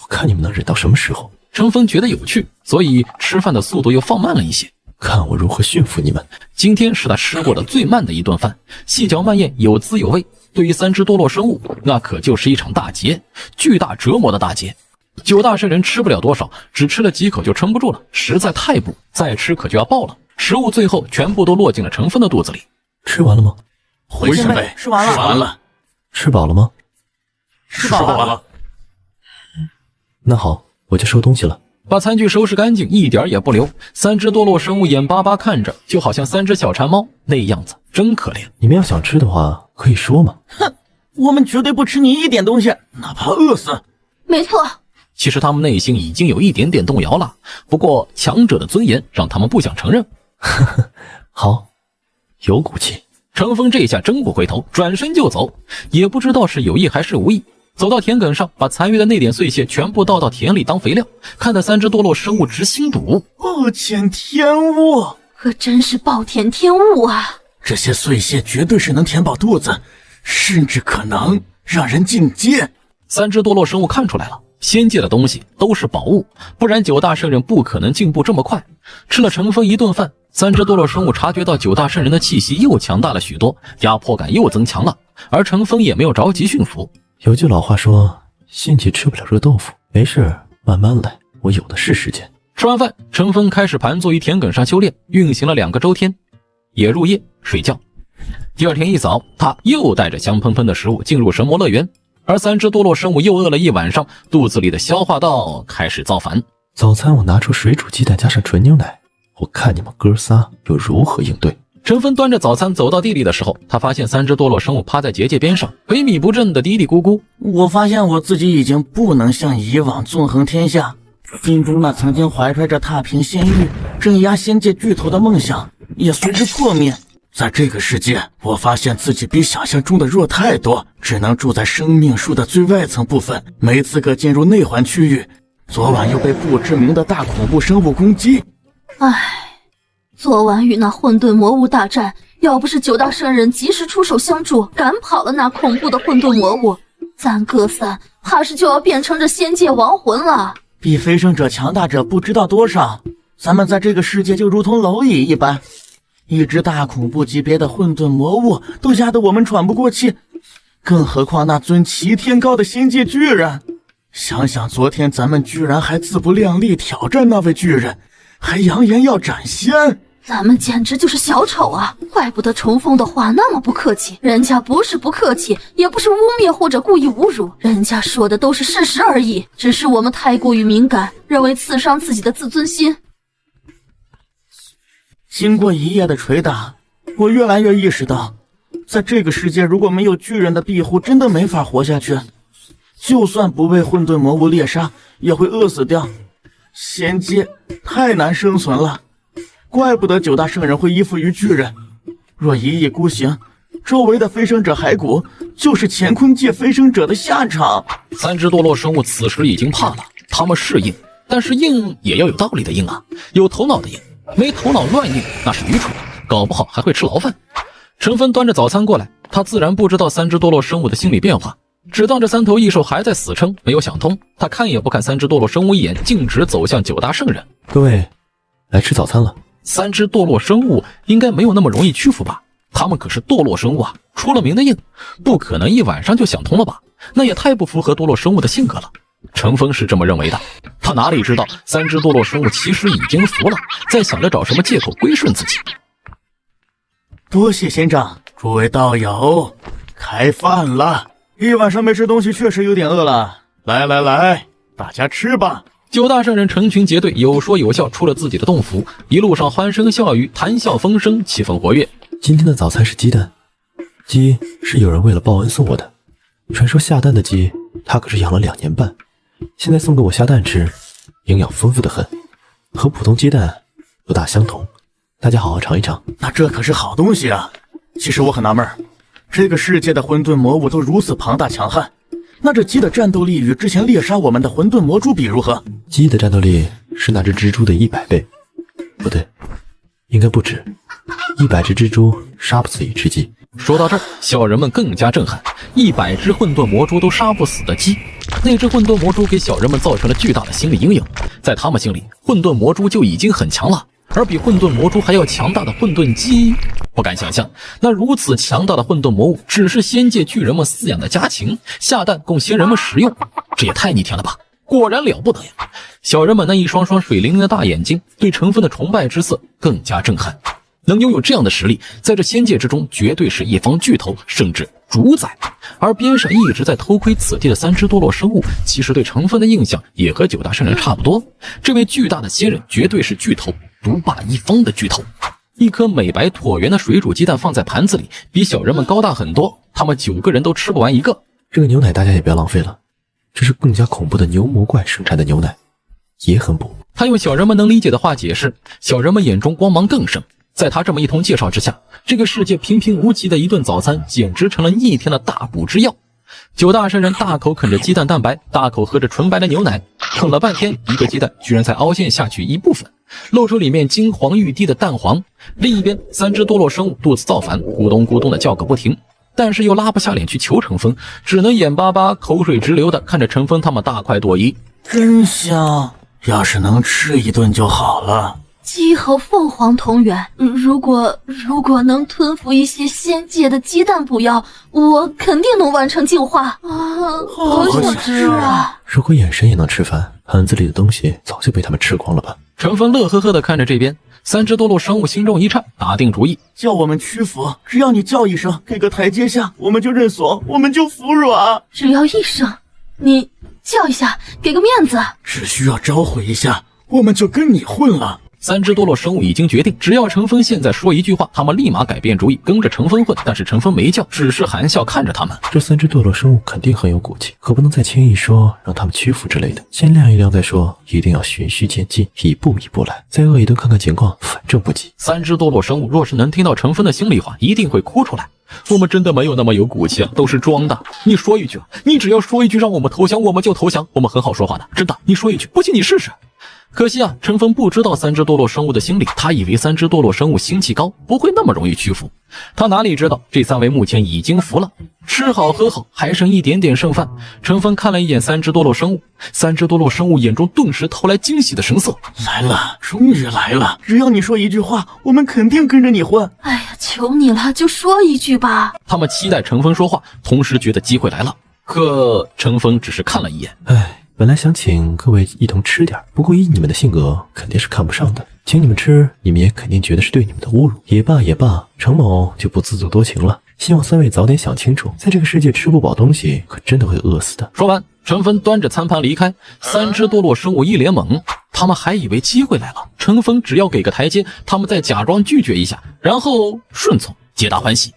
我看你们能忍到什么时候。程峰觉得有趣，所以吃饭的速度又放慢了一些，看我如何驯服你们。今天是他吃过的最慢的一顿饭，细嚼慢咽，有滋有味。对于3只堕落生物，那可就是一场大劫，巨大折磨的大劫。9大圣人吃不了多少，只吃了几口就撑不住了，实在太补，再吃可就要爆了。食物最后全部都落进了程峰的肚子里。吃完了吗？回前辈，吃完了。吃饱了吗？吃饱了。那好，我就收东西了。把餐具收拾干净，一点也不留。三只堕落生物眼巴巴看着，就好像三只小馋猫那样子，真可怜。你们要想吃的话，可以说嘛。哼，我们绝对不吃你一点东西，哪怕饿死。没错。其实他们内心已经有一点点动摇了，不过强者的尊严让他们不想承认。好，有骨气。程峰这下真不回头，转身就走，也不知道是有意还是无意。走到田埂上，把残余的那点碎屑全部倒到田里当肥料，看得三只堕落生物直心堵。暴殄天物，可真是暴殄天物啊！这些碎屑绝对是能填饱肚子，甚至可能让人进阶。三只堕落生物看出来了，仙界的东西都是宝物，不然九大圣人不可能进步这么快。吃了程峰一顿饭，三只堕落生物察觉到九大圣人的气息又强大了许多，压迫感又增强了，而程峰也没有着急驯服。有句老话说，仙界吃不了热豆腐，没事，慢慢来，我有的是时间。吃完饭，程峰开始盘坐于田埂上修炼，运行了2个周天，也入夜睡觉。第二天一早，他又带着香喷喷的食物进入神魔乐园，而三只堕落生物又饿了一晚上，肚子里的消化道开始造反。早餐我拿出水煮鸡蛋加上纯牛奶，我看你们哥仨又如何应对。陈峰端着早餐走到地里的时候，他发现三只堕落生物趴在结界边上，萎靡不振的嘀嘀咕咕。我发现我自己已经不能像以往纵横天下，心中那曾经怀揣着踏平仙域、镇压仙界巨头的梦想也随之破灭。在这个世界，我发现自己比想象中的弱太多，只能住在生命树的最外层部分，没资格进入内环区域。昨晚又被不知名的大恐怖生物攻击。昨晚与那混沌魔物大战，要不是九大圣人及时出手相助，赶跑了那恐怖的混沌魔物，咱哥仨怕是就要变成这仙界亡魂了。比飞升者强大者不知道多少，咱们在这个世界就如同蝼蚁一般，一只大恐怖级别的混沌魔物都压得我们喘不过气，更何况那尊齐天高的仙界巨人。想想昨天咱们居然还自不量力挑战那位巨人，还扬言要斩仙，咱们简直就是小丑啊！怪不得重逢的话那么不客气，人家不是不客气，也不是污蔑或者故意侮辱，人家说的都是事实而已，只是我们太过于敏感，认为刺伤自己的自尊心。经过一夜的捶打，我越来越意识到，在这个世界如果没有巨人的庇护，真的没法活下去。就算不被混沌魔物猎杀，也会饿死掉。仙界太难生存了，怪不得九大圣人会依附于巨人。若一意孤行，周围的飞升者骸骨就是乾坤界飞升者的下场。三只堕落生物此时已经怕了，他们是硬，但是硬也要有道理的硬啊，有头脑的硬，没头脑乱硬那是愚蠢，搞不好还会吃牢饭。陈芬端着早餐过来，他自然不知道三只堕落生物的心理变化，只当这三头异兽还在死撑，没有想通。他看也不看三只堕落生物一眼，径直走向九大圣人。各位，来吃早餐了。三只堕落生物应该没有那么容易屈服吧？他们可是堕落生物啊，出了名的硬，不可能一晚上就想通了吧？那也太不符合堕落生物的性格了。程峰是这么认为的，他哪里知道三只堕落生物其实已经服了，在想着找什么借口归顺自己。多谢仙长，诸位道友，开饭了。一晚上没吃东西，确实有点饿了。来来来，大家吃吧。九大圣人成群结队，有说有笑出了自己的洞府，一路上欢声笑语，谈笑风生，气氛活跃。今天的早餐是鸡蛋，鸡是有人为了报恩送我的。传说下蛋的鸡，他可是养了2年半，现在送给我下蛋吃，营养丰富的很，和普通鸡蛋不大相同。大家好好尝一尝。那这可是好东西啊！其实我很纳闷，这个世界的混沌魔物都如此庞大强悍，那这鸡的战斗力与之前猎杀我们的混沌魔蛛比如何？鸡的战斗力是那只蜘蛛的100倍，不对，应该不止。100只蜘蛛杀不死一只鸡。说到这儿，小人们更加震撼，100只混沌魔蛛都杀不死的鸡。那只混沌魔蛛给小人们造成了巨大的心理阴影，在他们心里，混沌魔蛛就已经很强了，而比混沌魔蛛还要强大的混沌鸡，不敢想象，那如此强大的混沌魔物只是仙界巨人们饲养的家禽，下蛋供仙人们食用，这也太逆天了吧！果然了不得呀！小人们那一双双水灵灵的大眼睛，对程峰的崇拜之色更加震撼。能拥有这样的实力，在这仙界之中绝对是一方巨头，甚至主宰。而边上一直在偷窥此地的3只堕落生物，其实对程分的印象也和9大圣人差不多。这位巨大的仙人绝对是巨头，独霸一方的巨头。一颗美白椭圆的水煮鸡蛋放在盘子里，比小人们高大很多，他们9个人都吃不完一个。这个牛奶大家也不要浪费了，这是更加恐怖的牛魔怪生产的牛奶，也很补。他用小人们能理解的话解释，小人们眼中光芒更盛。在他这么一通介绍之下，这个世界平平无奇的一顿早餐简直成了逆天的大补之药。9大圣人大口啃着鸡蛋蛋白，大口喝着纯白的牛奶，啃了半天，一个鸡蛋居然才凹陷下去一部分，露出里面金黄欲滴的蛋黄。另一边，3只堕落生物肚子造反，咕咚咕咚的叫个不停，但是又拉不下脸去求程风，只能眼巴巴口水直流的看着程风他们大快朵颐。真香，要是能吃一顿就好了。鸡和凤凰同源，如果能吞服一些仙界的鸡蛋补药，我肯定能完成进化啊！好想吃啊！如果眼神也能吃饭，盘子里的东西早就被他们吃光了吧。程风乐呵呵地看着这边，3只堕落生物心中一颤，打定主意，叫我们屈服，只要你叫一声，给个台阶下，我们就认怂，我们就服软。只要一声，你叫一下，给个面子。只需要招呼一下，我们就跟你混了。3只堕落生物已经决定，只要程风现在说一句话，他们立马改变主意，跟着程风混。但是程风没叫，只是含笑看着他们。这3只堕落生物肯定很有骨气，可不能再轻易说让他们屈服之类的，先晾一晾再说，一定要循序渐进，一步一步来，再饿一顿看看情况，反正不急。3只堕落生物若是能听到程风的心里话，一定会哭出来。我们真的没有那么有骨气啊，都是装的。你说一句，你只要说一句让我们投降，我们就投降，我们很好说话的，真的。你说一句，不信你试试。可惜啊，程风不知道3只堕落生物的心理，他以为3只堕落生物心气高，不会那么容易屈服。他哪里知道，这3位目前已经服了，吃好喝好，还剩一点点剩饭。程风看了一眼3只堕落生物，3只堕落生物眼中顿时投来惊喜的神色。来了，终于来了！只要你说一句话，我们肯定跟着你混。哎呀，求你了，就说一句吧。他们期待程风说话，同时觉得机会来了。可程风只是看了一眼，本来想请各位一同吃点，不过以你们的性格肯定是看不上的，请你们吃，你们也肯定觉得是对你们的侮辱。也罢也罢，程某就不自作多情了，希望3位早点想清楚，在这个世界吃不饱东西可真的会饿死的。说完，程风端着餐盘离开，3只堕落生物一脸懵，他们还以为机会来了，程风只要给个台阶，他们再假装拒绝一下，然后顺从，皆大欢喜。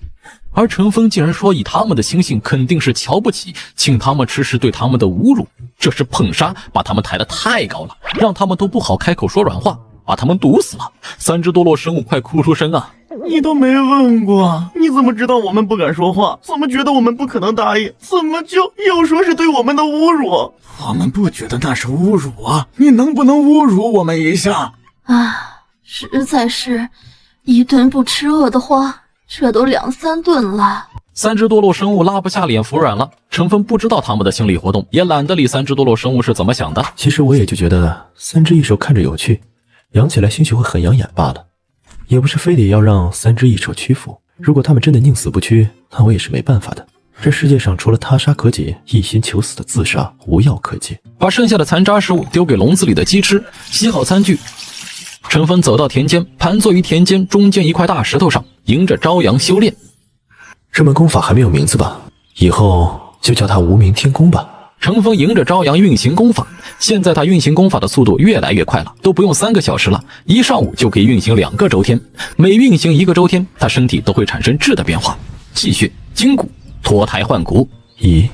而程风竟然说以他们的心性肯定是瞧不起，请他们吃是对他们的侮辱，这是捧杀，把他们抬得太高了，让他们都不好开口说软话，把他们毒死了。3只堕落生物快哭出声啊！你都没问过，你怎么知道我们不敢说话？怎么觉得我们不可能答应？怎么就又说是对我们的侮辱？我们不觉得那是侮辱啊！你能不能侮辱我们一下？啊，实在是一顿不吃饿得慌。这都2、3顿了。3只堕落生物拉不下脸服软了，程风不知道他们的心理活动，也懒得理3只堕落生物是怎么想的。其实我也就觉得3只异兽看着有趣，养起来兴许会很养眼罢了，也不是非得要让3只异兽屈服。如果他们真的宁死不屈，那我也是没办法的。这世界上除了他杀可解，一心求死的自杀无药可解。把剩下的残渣食物丢给笼子里的鸡吃，洗好餐具，程风走到田间，盘坐于田间中间一块大石头上，迎着朝阳修炼。这门功法还没有名字吧？以后就叫它无名天功吧。程风迎着朝阳运行功法，现在他运行功法的速度越来越快了，都不用3个小时了，一上午就可以运行2个周天。每运行1个周天，他身体都会产生质的变化，气血、筋骨脱胎换骨。咦，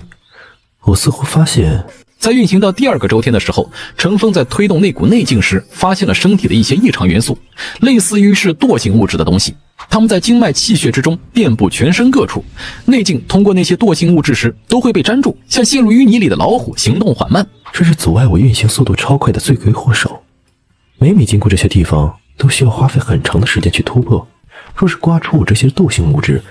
我似乎发现在运行到第2个周天的时候，程风在推动那股内劲时，发现了身体的一些异常元素，类似于是惰性物质的东西。它们在经脉气血之中遍布全身各处，内劲通过那些惰性物质时都会被粘住，像陷入淤泥里的老虎，行动缓慢。这是阻碍我运行速度超快的罪魁祸首。每经过这些地方，都需要花费很长的时间去突破。若是刮出我这些惰性物质，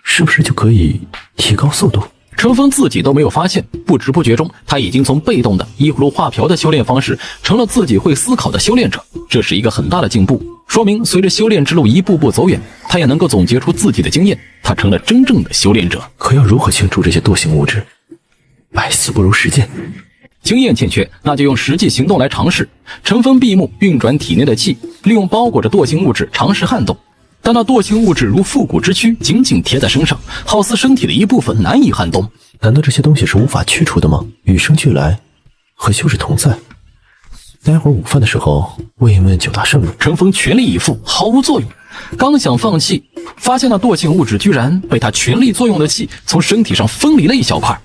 是不是就可以提高速度？程风自己都没有发现，不知不觉中，他已经从被动的依葫芦画瓢的修炼方式，成了自己会思考的修炼者。这是一个很大的进步，说明随着修炼之路一步步走远，他也能够总结出自己的经验，他成了真正的修炼者。可要如何清除这些惰性物质？百思不如实践。经验欠缺，那就用实际行动来尝试。程风闭目，运转体内的气，利用包裹着惰性物质尝试撼动。但那惰性物质如复古之躯，紧紧贴在身上，好似身体的一部分，难以撼动。难道这些东西是无法去除的吗？与生俱来，和修士同在。待会儿午饭的时候，问一问九大圣人。陈峰全力以赴，毫无作用。刚想放弃，发现那惰性物质居然被他全力作用的气从身体上分离了一小块。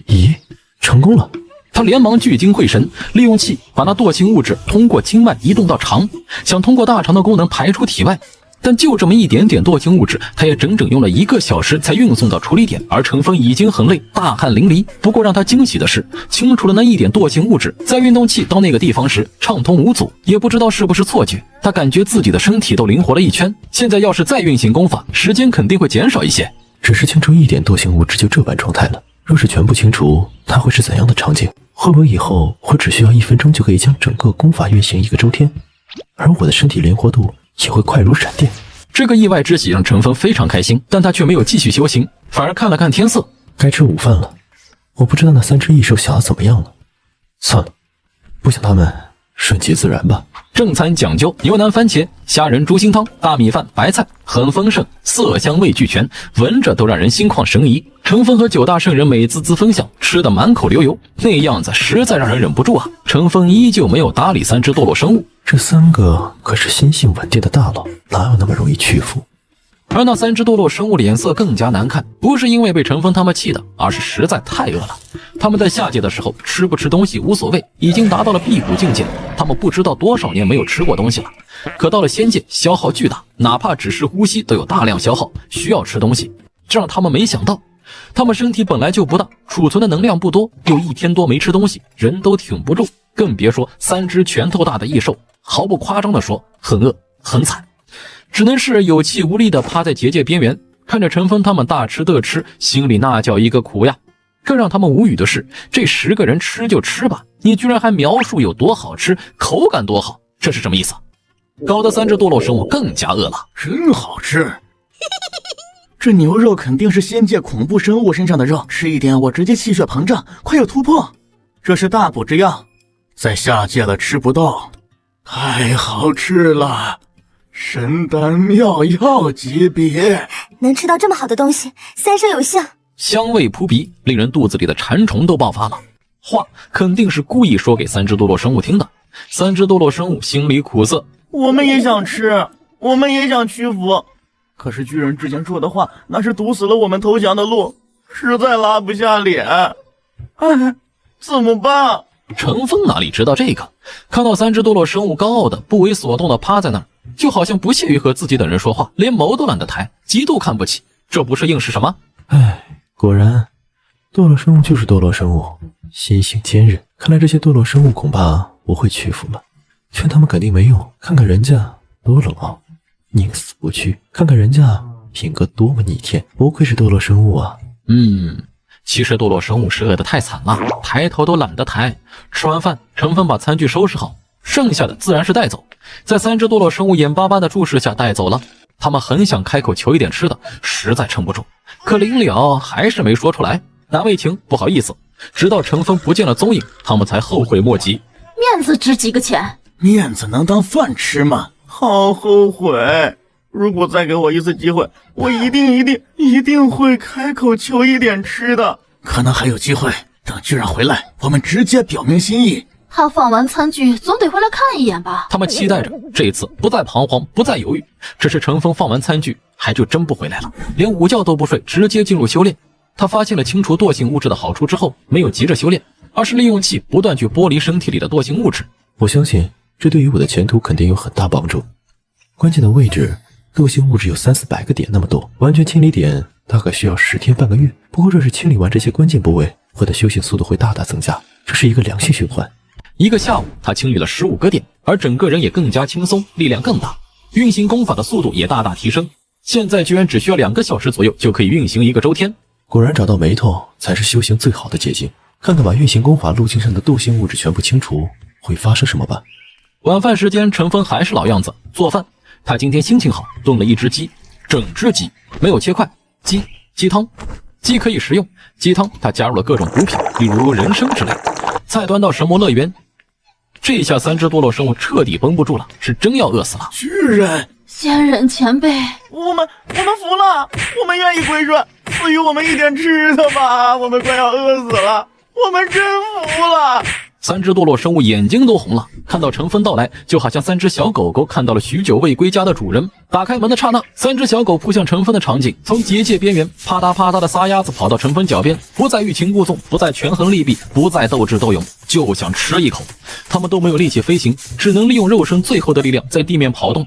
咦，成功了！他连忙聚精会神，利用气把那惰性物质通过经脉移动到肠，想通过大肠的功能排出体外。但就这么一点点惰性物质，他也整整用了1个小时才运送到处理点，而陈峰已经很累，大汗淋漓。不过让他惊喜的是，清除了那一点惰性物质，在运动器到那个地方时畅通无阻。也不知道是不是错觉，他感觉自己的身体都灵活了一圈。现在要是再运行功法，时间肯定会减少一些。只是清除一点惰性物质就这般状态了，若是全部清除，它会是怎样的场景？会不会以后我只需要1分钟就可以将整个功法运行1个周天，而我的身体灵活度也会快如闪电？这个意外之喜让陈峰非常开心，但他却没有继续修行，反而看了看天色，该吃午饭了。我不知道那3只异兽想得怎么样了，算了，不想他们顺其自然吧。正餐讲究牛腩番茄、虾仁猪心汤、大米饭、白菜，很丰盛，色香味俱全，闻着都让人心旷神怡。陈峰和9大圣人美滋滋分享，吃得满口流油，那样子实在让人忍不住啊。陈峰依旧没有搭理3只堕落生物，这3个可是心性稳定的大佬，哪有那么容易屈服？而那3只堕落生物脸色更加难看，不是因为被陈峰他们气的，而是实在太饿了。他们在下界的时候吃不吃东西无所谓，已经达到了辟谷境界，他们不知道多少年没有吃过东西了。可到了仙界，消耗巨大，哪怕只是呼吸都有大量消耗，需要吃东西。这让他们没想到，他们身体本来就不大，储存的能量不多，又1天多没吃东西，人都挺不住，更别说3只拳头大的异兽。毫不夸张地说，很饿很惨，只能是有气无力地趴在结界边缘，看着陈峰他们大吃特吃，心里那叫一个苦呀。更让他们无语的是，这10个人吃就吃吧，你居然还描述有多好吃，口感多好，这是什么意思？搞得3只堕落生物更加饿了。真好吃！这牛肉肯定是仙界恐怖生物身上的肉，吃一点我直接气血膨胀，快有突破。这是大补之药，在下界了吃不到，太好吃了，神丹妙药级别。能吃到这么好的东西，3生有幸。香味扑鼻，令人肚子里的馋虫都爆发了。话肯定是故意说给3只堕落生物听的。3只堕落生物心里苦涩，我们也想吃，我们也想屈服，可是巨人之前说的话，那是堵死了我们投降的路，实在拉不下脸。哎，怎么办？陈峰哪里知道这个，看到3只堕落生物高傲的不为所动的趴在那儿，就好像不屑于和自己等人说话，连眸都懒得抬，极度看不起。这不是硬是什么？唉，果然堕落生物就是堕落生物，心性坚韧。看来这些堕落生物恐怕不会屈服了，劝他们肯定没用。看看人家多冷傲，宁死不屈。看看人家品格多么逆天，不愧是堕落生物啊。其实堕落生物是饿得太惨了，抬头都懒得抬。吃完饭，陈峰把餐具收拾好，剩下的自然是带走。在3只堕落生物眼巴巴的注视下带走了。他们很想开口求一点吃的，实在撑不住，可临了还是没说出来，难为情，不好意思。直到陈峰不见了踪影，他们才后悔莫及。面子值几个钱？面子能当饭吃吗？好后悔！如果再给我一次机会，我一定会开口求一点吃的。可能还有机会，等巨人回来，我们直接表明心意。他放完餐具总得回来看一眼吧。他们期待着这次不再彷徨，不再犹豫。只是陈峰放完餐具还就真不回来了，连午觉都不睡，直接进入修炼。他发现了清除惰性物质的好处之后，没有急着修炼，而是利用气不断去剥离身体里的惰性物质。我相信这对于我的前途肯定有很大帮助。关键的位置，惰性物质有300-400个点那么多，完全清理点大概需要10天半个月。不过若是清理完这些关键部位，我的修行速度会大大增加，这是一个良性循环。1个下午，他清理了15个点，而整个人也更加轻松，力量更大，运行功法的速度也大大提升。现在居然只需要2个小时左右就可以运行1个周天。果然找到眉头才是修行最好的捷径。看看把运行功法路径上的惰性物质全部清除会发生什么吧。晚饭时间，陈峰还是老样子做饭。他今天心情好，炖了1只鸡，整只鸡，没有切块。鸡汤，鸡可以食用，鸡汤他加入了各种补品，例如人参之类。菜端到神魔乐园，这下3只堕落生物彻底绷不住了，是真要饿死了。巨人，仙人前辈，我们服了，我们愿意归顺，赐予我们一点吃的吧，我们快要饿死了，我们真服了。三只堕落生物眼睛都红了，看到陈芬到来，就好像三只小狗狗看到了许久未归家的主人。打开门的刹那，三只小狗扑向陈芬的场景，从结界边缘啪嗒啪嗒的撒丫子跑到陈芬脚边，不再欲擒故纵，不再权衡利弊，不再斗智斗勇，就想吃一口。他们都没有力气飞行，只能利用肉身最后的力量在地面跑动。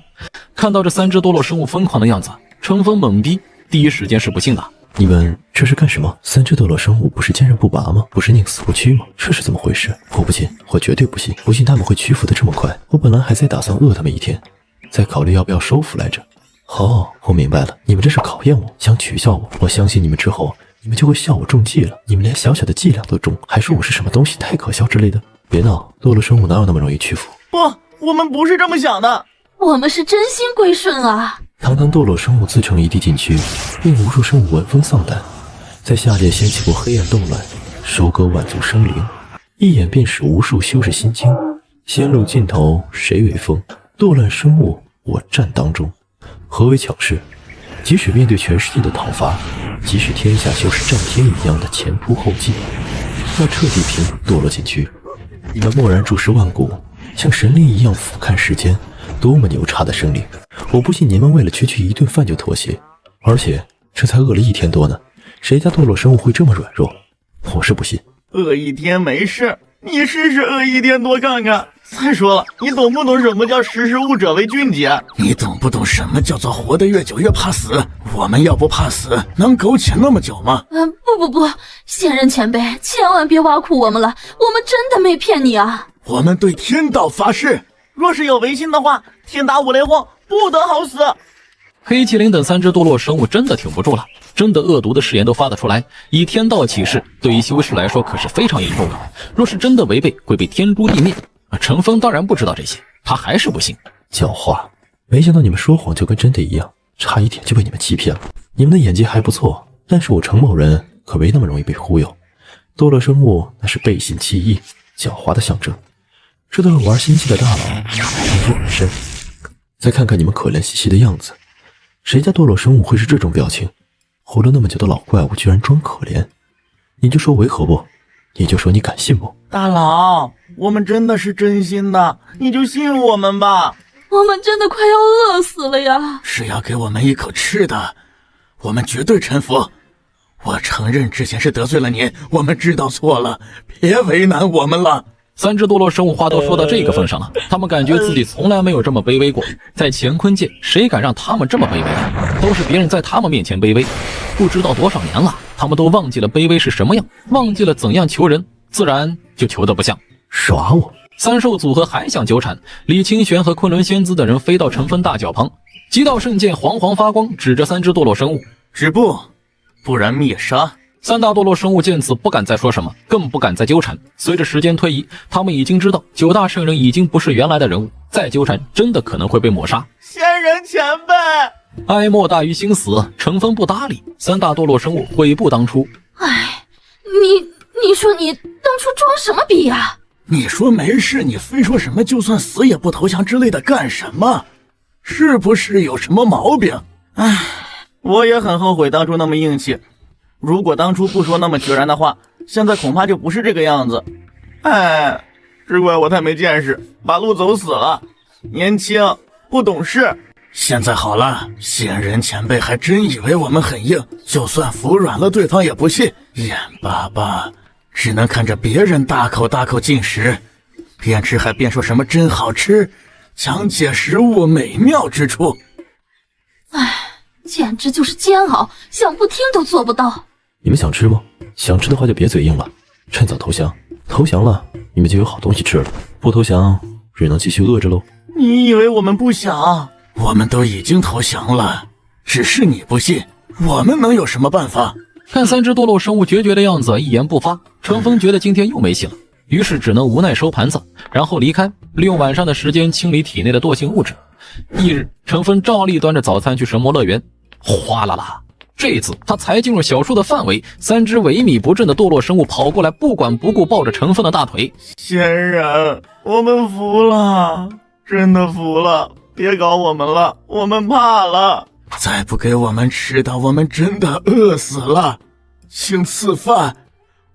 看到这三只堕落生物疯狂的样子，陈芬懵逼，第一时间是不信的。你们这是干什么？三只堕落生物不是坚韧不拔吗？不是宁死不屈吗？这是怎么回事？我不信，我绝对不信，不信他们会屈服的这么快。我本来还在打算饿他们一天，在考虑要不要收服来着。哦，我明白了，你们这是考验我，想取笑我。我相信你们之后，你们就会笑我中计了。你们连小小的伎俩都中，还说我是什么东西太可笑之类的。别闹，堕落生物哪有那么容易屈服？不，我们不是这么想的，我们是真心归顺啊！堂堂堕落生物自成一地禁区，令无数生物闻风丧胆，在下界掀起过黑暗动乱，收割万族生灵，一眼便使无数修士心惊。仙路尽头谁为锋？堕乱生物，我战当中。何为强势？即使面对全世界的讨伐，即使天下修士战天一样的前仆后继，要彻底平堕落禁区。你们蓦然注视万古，像神灵一样俯瞰世间，多么牛叉的生灵！我不信你们为了区区一顿饭就妥协，而且这才饿了1天多呢，谁家堕落生物会这么软弱？我是不信。饿一天没事，你试试饿1天多看看。再说了，你懂不懂什么叫识时务者为俊杰？你懂不懂什么叫做活得越久越怕死？我们要不怕死，能苟且那么久吗？不，仙人前辈，千万别挖苦我们了，我们真的没骗你啊！我们对天道发誓，若是有违心的话，天打五雷轰，不得好死。黑麒麟等三只堕落生物真的挺不住了，真的恶毒的誓言都发得出来。以天道起誓，对于修士来说可是非常严重的，若是真的违背，会被天诛地灭。陈峰当然不知道这些，他还是不信。狡猾，没想到你们说谎就跟真的一样，差一点就被你们欺骗了。你们的演技还不错，但是我程某人可没那么容易被忽悠。堕落生物那是背信弃义、狡猾的象征，这都是玩心机的大佬，城府很深。再看看你们可怜兮兮的样子，谁家堕落生物会是这种表情？活了那么久的老怪物居然装可怜，你就说违和不？你就说你敢信不？大佬，我们真的是真心的，你就信我们吧。我们真的快要饿死了呀！是要给我们一口吃的，我们绝对臣服。我承认之前是得罪了您，我们知道错了，别为难我们了。三只堕落生物话都说到这个份上了，他们感觉自己从来没有这么卑微过。在乾坤界，谁敢让他们这么卑微啊？都是别人在他们面前卑微。不知道多少年了，他们都忘记了卑微是什么样，忘记了怎样求人，自然就求得不像。耍我！三兽组合还想纠缠，李清玄和昆仑仙姿等人飞到陈芬大脚旁，几道圣剑黄黄发光，指着三只堕落生物，止步，不然灭杀。三大堕落生物见此不敢再说什么，更不敢再纠缠。随着时间推移，他们已经知道九大圣人已经不是原来的人物，再纠缠真的可能会被抹杀。仙人前辈，哀莫大于心死，陈芬不搭理。三大堕落生物悔不当初。哎，你说你当初装什么逼呀？你说没事，你非说什么就算死也不投降之类的干什么？是不是有什么毛病？唉，我也很后悔当初那么硬气。如果当初不说那么决然的话，现在恐怕就不是这个样子。哎，只怪我太没见识，把路走死了。年轻不懂事。现在好了，仙人前辈还真以为我们很硬，就算服软了，对方也不信。眼巴巴，只能看着别人大口大口进食，边吃还边说什么真好吃，讲解食物美妙之处。唉，简直就是煎熬，想不听都做不到。你们想吃吗？想吃的话就别嘴硬了，趁早投降。投降了，你们就有好东西吃了；不投降，只能继续饿着喽。你以为我们不想？我们都已经投降了，只是你不信，我们能有什么办法？看三只堕落生物决绝的样子，一言不发。程峰觉得今天又没戏了，于是只能无奈收盘子，然后离开，利用晚上的时间清理体内的惰性物质。翌日，程峰照例端着早餐去神魔乐园，哗啦啦。这一次他才进入小树的范围，三只萎靡不振的堕落生物跑过来，不管不顾抱着程峰的大腿。仙人，我们服了，真的服了，别搞我们了，我们怕了。再不给我们吃的，我们真的饿死了。请赐饭，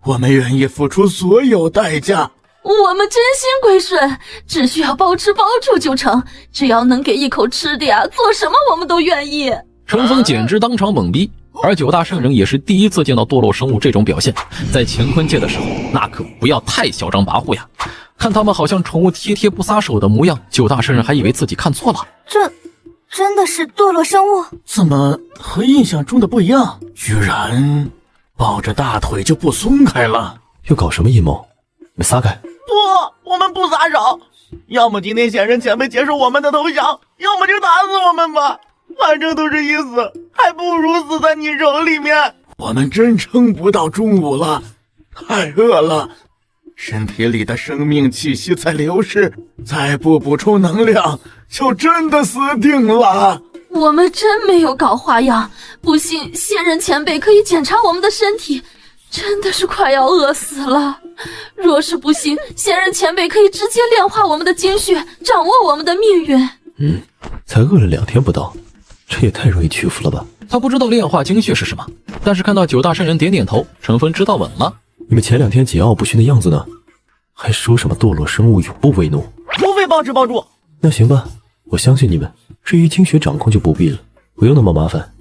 我们愿意付出所有代价。我们真心归顺，只需要包吃包住就成，只要能给一口吃的呀，做什么我们都愿意。陈峰简直当场懵逼，而九大圣人也是第一次见到堕落生物这种表现。在乾坤界的时候，那可不要太嚣张跋扈呀！看他们好像宠物贴贴不撒手的模样，九大圣人还以为自己看错了。这真的是堕落生物？怎么和印象中的不一样？居然抱着大腿就不松开了！又搞什么阴谋？你们撒开！不，我们不撒手。要么今天仙人前辈接受我们的投降，要么就打死我们吧。反正都是一死，还不如死在你手里面。我们真撑不到中午了，太饿了，身体里的生命气息在流失，再不补充能量，就真的死定了。我们真没有搞花样，不信仙人前辈可以检查我们的身体，真的是快要饿死了。若是不信，仙人前辈可以直接炼化我们的精血，掌握我们的命运。才饿了2天不到，这也太容易屈服了吧？他不知道炼化精血是什么，但是看到九大圣人点点头，陈峰知道稳了。你们前2天桀骜不驯的样子呢，还说什么堕落生物永不为奴？除非包吃包住。那行吧，我相信你们。至于精血掌控就不必了，不用那么麻烦。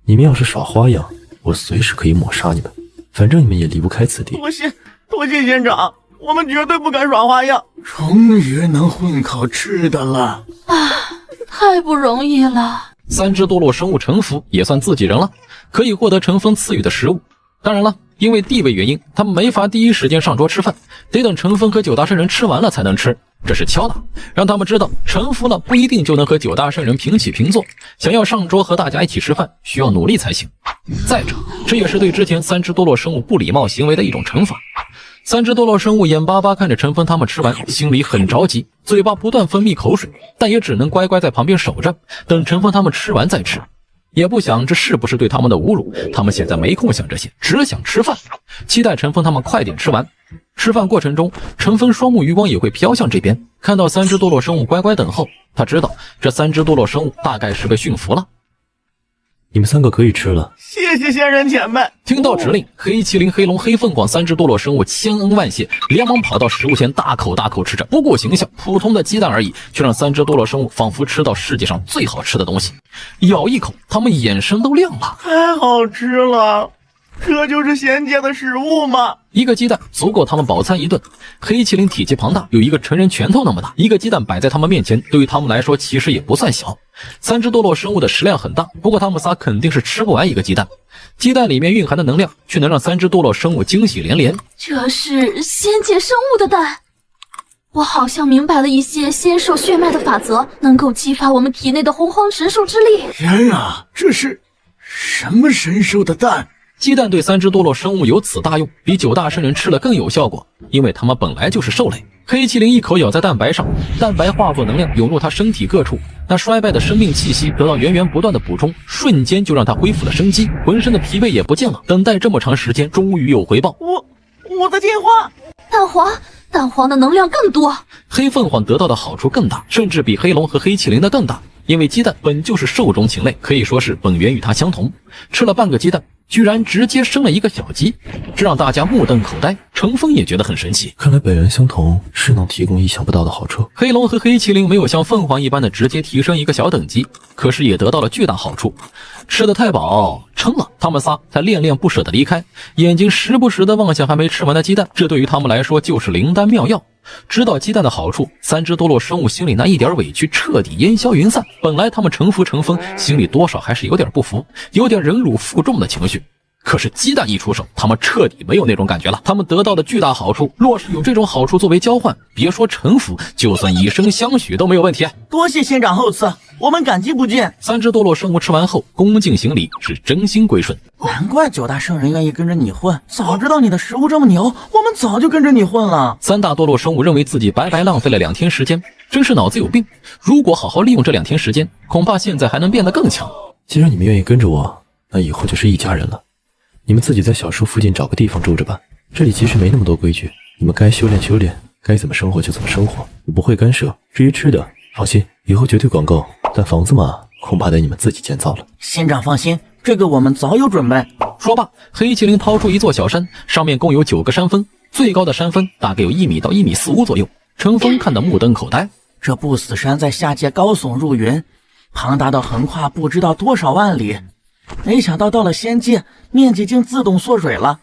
你们要是耍花样，我随时可以抹杀你们，反正你们也离不开此地。多谢仙长，我们绝对不敢耍花样。终于能混口吃的了啊，太不容易了。3只堕落生物臣服，也算自己人了，可以获得陈峰赐予的食物。当然了，因为地位原因，他们没法第一时间上桌吃饭，得等陈峰和九大圣人吃完了才能吃。这是敲打，让他们知道臣服了不一定就能和九大圣人平起平坐，想要上桌和大家一起吃饭，需要努力才行。再者，这也是对之前3只堕落生物不礼貌行为的一种惩罚。3只堕落生物眼巴巴看着陈峰他们吃完，心里很着急，嘴巴不断分泌口水，但也只能乖乖在旁边守着，等陈峰他们吃完再吃。也不想这是不是对他们的侮辱，他们现在没空想这些，只想吃饭，期待陈峰他们快点吃完。吃饭过程中，陈峰双目余光也会飘向这边，看到3只堕落生物乖乖等候，他知道这3只堕落生物大概是被驯服了。你们3个可以吃了。谢谢仙人前辈。听到指令，黑麒麟、黑龙、黑凤凰3只堕落生物千恩万谢，连忙跑到食物前大口大口吃着，不顾形象，普通的鸡蛋而已，却让3只堕落生物仿佛吃到世界上最好吃的东西。咬一口，他们眼神都亮了。太好吃了，这就是仙界的食物吗？一个鸡蛋足够他们饱餐一顿。黑麒麟体积庞大，有一个成人拳头那么大，一个鸡蛋摆在他们面前，对于他们来说其实也不算小。3只堕落生物的食量很大，不过他们仨肯定是吃不完一个鸡蛋。鸡蛋里面蕴含的能量，却能让3只堕落生物惊喜连连。这是仙界生物的蛋，我好像明白了一些仙兽血脉的法则，能够激发我们体内的洪荒神兽之力。天啊，这是什么神兽的蛋？鸡蛋对3只堕落生物有此大用，比9大圣人吃了更有效果，因为他们本来就是兽类。黑麒麟一口咬在蛋白上，蛋白化作能量涌入他身体各处，那衰败的生命气息得到源源不断的补充，瞬间就让他恢复了生机，浑身的疲惫也不见了。等待这么长时间，终于有回报。我在进化。蛋黄的能量更多。黑凤凰得到的好处更大，甚至比黑龙和黑麒麟的更大，因为鸡蛋本就是兽中禽类，可以说是本源与它相同。吃了半个鸡蛋，居然直接生了一个小鸡，这让大家目瞪口呆。程峰也觉得很神奇，看来本源相同是能提供意想不到的好处。黑龙和黑麒麟没有像凤凰一般的直接提升一个小等级，可是也得到了巨大好处。吃得太饱撑了，他们仨才恋恋不舍地离开，眼睛时不时地望向还没吃完的鸡蛋，这对于他们来说就是灵丹妙药。知道鸡蛋的好处，3只堕落生物心里那一点委屈彻底烟消云散。本来他们臣服成风，心里多少还是有点不服，有点忍辱负重的情绪。可是鸡蛋一出手，他们彻底没有那种感觉了。他们得到的巨大好处，若是有这种好处作为交换，别说臣服，就算以身相许都没有问题。多谢仙长厚赐，我们感激不尽。3只堕落生物吃完后，恭敬行礼，是真心归顺。难怪9大圣人愿意跟着你混，早知道你的食物这么牛，我们早就跟着你混了。3大堕落生物认为自己白白浪费了2天时间，真是脑子有病。如果好好利用这2天时间，恐怕现在还能变得更强。既然你们愿意跟着我，那以后就是一家人了。你们自己在小树附近找个地方住着吧，这里其实没那么多规矩，你们该修炼修炼，该怎么生活就怎么生活，我不会干涉。至于吃的，放心，以后绝对管够，但房子嘛，恐怕得你们自己建造了。仙长放心，这个我们早有准备。说罢，黑麒麟抛出一座小山，上面共有9个山峰，最高的山峰大概有1米到1米45左右。程峰看得目瞪口呆，这不死山在下界高耸入云，庞大到横跨不知道多少万里。没想到到了仙界，面积竟自动缩水了。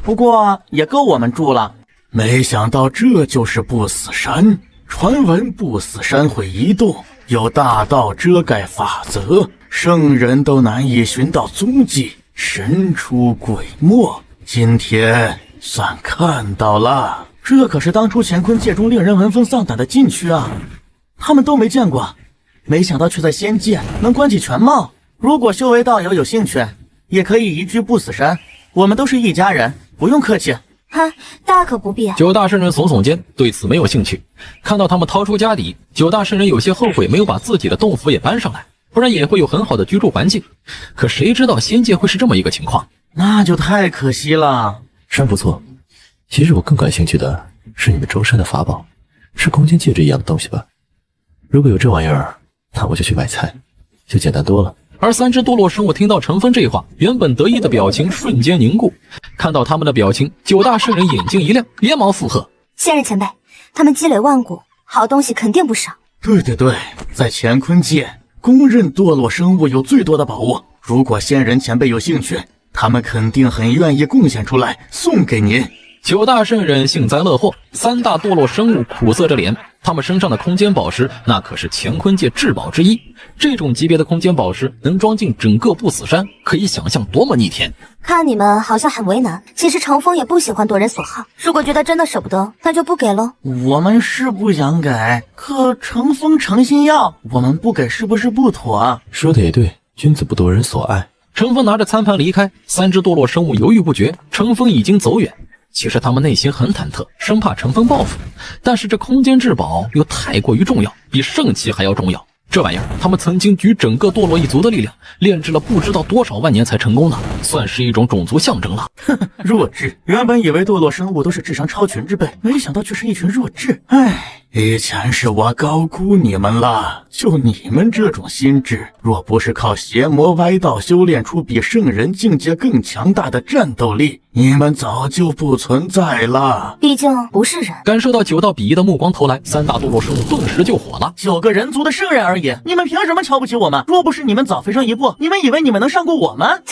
不过也够我们住了。没想到这就是不死山。传闻不死山会移动，有大道遮盖法则，圣人都难以寻到踪迹，神出鬼没。今天算看到了。这可是当初乾坤界中令人闻风丧胆的禁区啊，他们都没见过，没想到却在仙界能观其全貌。如果修为道友有兴趣，也可以移居不死山，我们都是一家人，不用客气。大可不必啊。9大圣人耸耸肩，对此没有兴趣。看到他们掏出家底，9大圣人有些后悔没有把自己的洞府也搬上来，不然也会有很好的居住环境。可谁知道仙界会是这么一个情况，那就太可惜了。山不错，其实我更感兴趣的是你们周身的法宝，是空间戒指一样的东西吧？如果有这玩意儿，那我就去买菜，就简单多了。而3只堕落生物听到程峰这话，原本得意的表情瞬间凝固。看到他们的表情，9大圣人眼睛一亮，连忙附和：仙人前辈，他们积累万古，好东西肯定不少。对，在乾坤界，公认堕落生物有最多的宝物。如果仙人前辈有兴趣，他们肯定很愿意贡献出来送给您。9大圣人幸灾乐祸，3大堕落生物苦涩着脸。他们身上的空间宝石，那可是乾坤界至宝之一。这种级别的空间宝石能装进整个不死山，可以想象多么逆天。看你们好像很为难，其实程峰也不喜欢夺人所好。如果觉得真的舍不得，那就不给喽。我们是不想给，可程峰诚心要，我们不给是不是不妥？说的也对，君子不夺人所爱。程峰拿着餐盘离开，3只堕落生物犹豫不决。程峰已经走远。其实他们内心很忐忑，生怕程峰报复，但是这空间至宝又太过于重要，比圣器还要重要。这玩意儿，他们曾经举整个堕落一族的力量炼制了不知道多少万年才成功呢，算是一种种族象征了。弱智！原本以为堕落生物都是智商超群之辈，没想到却是一群弱智。以前是我高估你们了，就你们这种心智，若不是靠邪魔歪道修炼出比圣人境界更强大的战斗力，你们早就不存在了。毕竟不是人。感受到9道鄙夷的目光投来，3大堕落生物顿时就火了。 9个人族的圣人而已，你们凭什么瞧不起我们？若不是你们早飞升一步，你们以为你们能上过我们？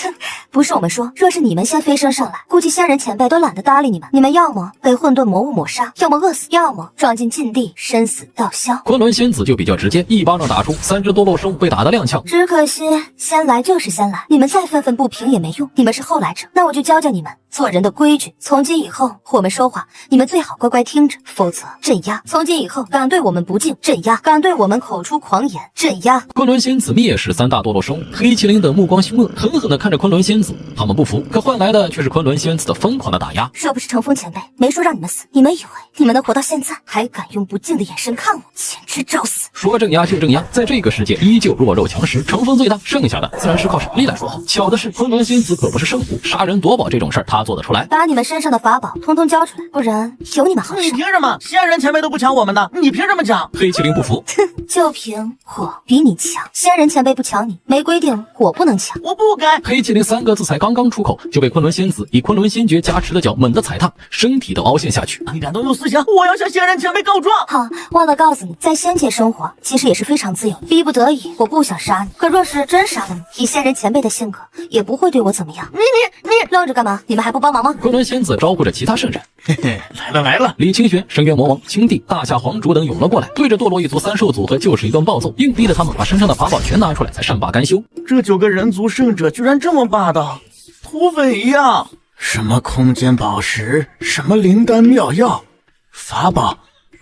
不是我们说，若是你们先飞升上来，估计仙人前辈都懒得搭理你们。你们要么被混沌魔物抹杀，要么饿死，要么撞进禁地，生死道消。昆仑仙子就比较直接，一巴掌打出，3只堕落生物被打得踉跄。只可惜先来就是先来，你们再愤愤不平也没用，你们是后来者，那我就教教你们做人的规矩。从今以后，我们说话，你们最好乖乖听着，否则镇压。从今以后，敢对我们不敬，镇压；敢对我们口出狂言，镇压。昆仑仙子蔑视3大堕落生物，黑麒麟等目光凶恶，狠狠地看着昆仑仙子。他们不服，可换来的却是昆仑仙子的疯狂的打压。若不是乘风前辈没说让你们死，你们以为你们能活到现在，还敢用不敬的眼神看我，简直找死！说镇压就镇压，在这个世界依旧弱肉强食，乘风最大，剩下的自然是靠实力来说话。巧的是，昆仑仙子可不是圣母，杀人夺宝这种事儿她做得出来。把你们身上的法宝通通交出来，不然有你们好你受。凭什么？仙人前辈都不抢我们的，你凭什么抢？黑麒麟不服，就凭我比你强，仙人前辈不抢你，没规定我不能抢。我不该。黑麒麟3个字才刚刚出口，就被昆仑仙子以昆仑仙诀加持的脚猛地踩踏，身体都凹陷下去。你敢动用思想，我要向仙人前辈告状！好，忘了告诉你，在仙界生活其实也是非常自由，逼不得已我不想杀你，可若是真杀了你，以仙人前辈的性格，也不会对我怎么样。你愣着干嘛？你们还不帮忙吗？昆仑仙子招呼着其他圣人，嘿嘿，来了！李清玄、深渊魔王、青帝、大夏皇主等涌了过来，对着堕落一族3兽组合就是一顿暴揍，硬逼得他们把身上的法宝全拿出来，才善罢甘休。这9个人族圣者居然这么霸道，土匪一样！什么空间宝石，什么灵丹妙药、法宝、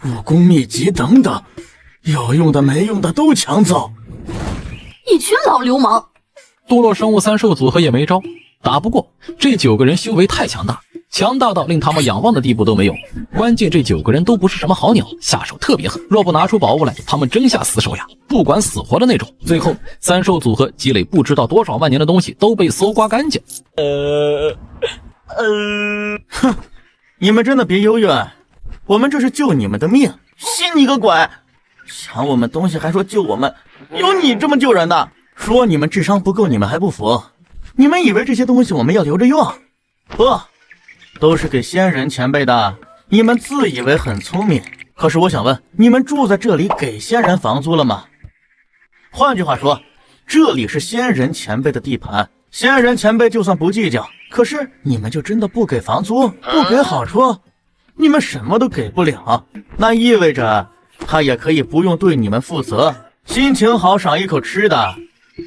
武功秘籍等等，有用的没用的都抢走。一群老流氓！堕落生物3兽组合也没招，打不过这9个人，修为太强大，强大到令他们仰望的地步都没有。关键这9个人都不是什么好鸟，下手特别狠，若不拿出宝物来，他们真下死手呀，不管死活的那种。最后3兽组合积累不知道多少万年的东西都被搜刮干净。哼，你们真的别幽怨，我们这是救你们的命，信你个鬼！抢我们东西还说救我们，有你这么救人的？说你们智商不够，你们还不服？你们以为这些东西我们要留着用？不，都是给仙人前辈的。你们自以为很聪明，可是我想问，你们住在这里给仙人房租了吗？换句话说，这里是仙人前辈的地盘，仙人前辈就算不计较，可是你们就真的不给房租，不给好处，你们什么都给不了，那意味着他也可以不用对你们负责，心情好赏一口吃的，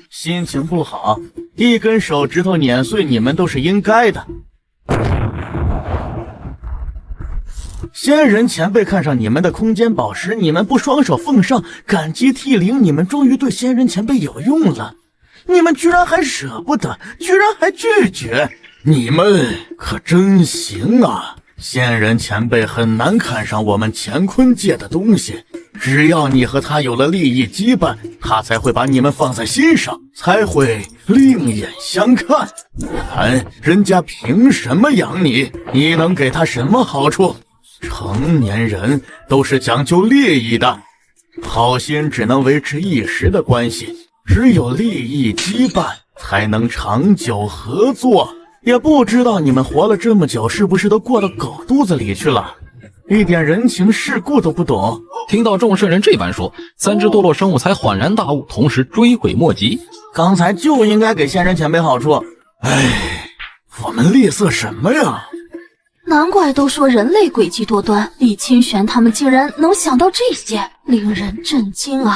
心情不好一根手指头碾碎你们都是应该的。仙人前辈看上你们的空间宝石，你们不双手奉上，感激涕零，你们终于对仙人前辈有用了，你们居然还舍不得，居然还拒绝，你们可真行啊！仙人前辈很难看上我们乾坤界的东西，只要你和他有了利益羁绊，他才会把你们放在心上，才会另眼相看。不然人家凭什么养你？你能给他什么好处？成年人都是讲究利益的，好心只能维持一时的关系，只有利益羁绊才能长久合作。也不知道你们活了这么久，是不是都过到狗肚子里去了，一点人情世故都不懂。听到众圣人这般说，三只堕落生物才恍然大悟，同时追悔莫及。刚才就应该给仙人前辈好处。哎，我们吝啬什么呀？难怪都说人类诡计多端，李清玄他们竟然能想到这些，令人震惊啊！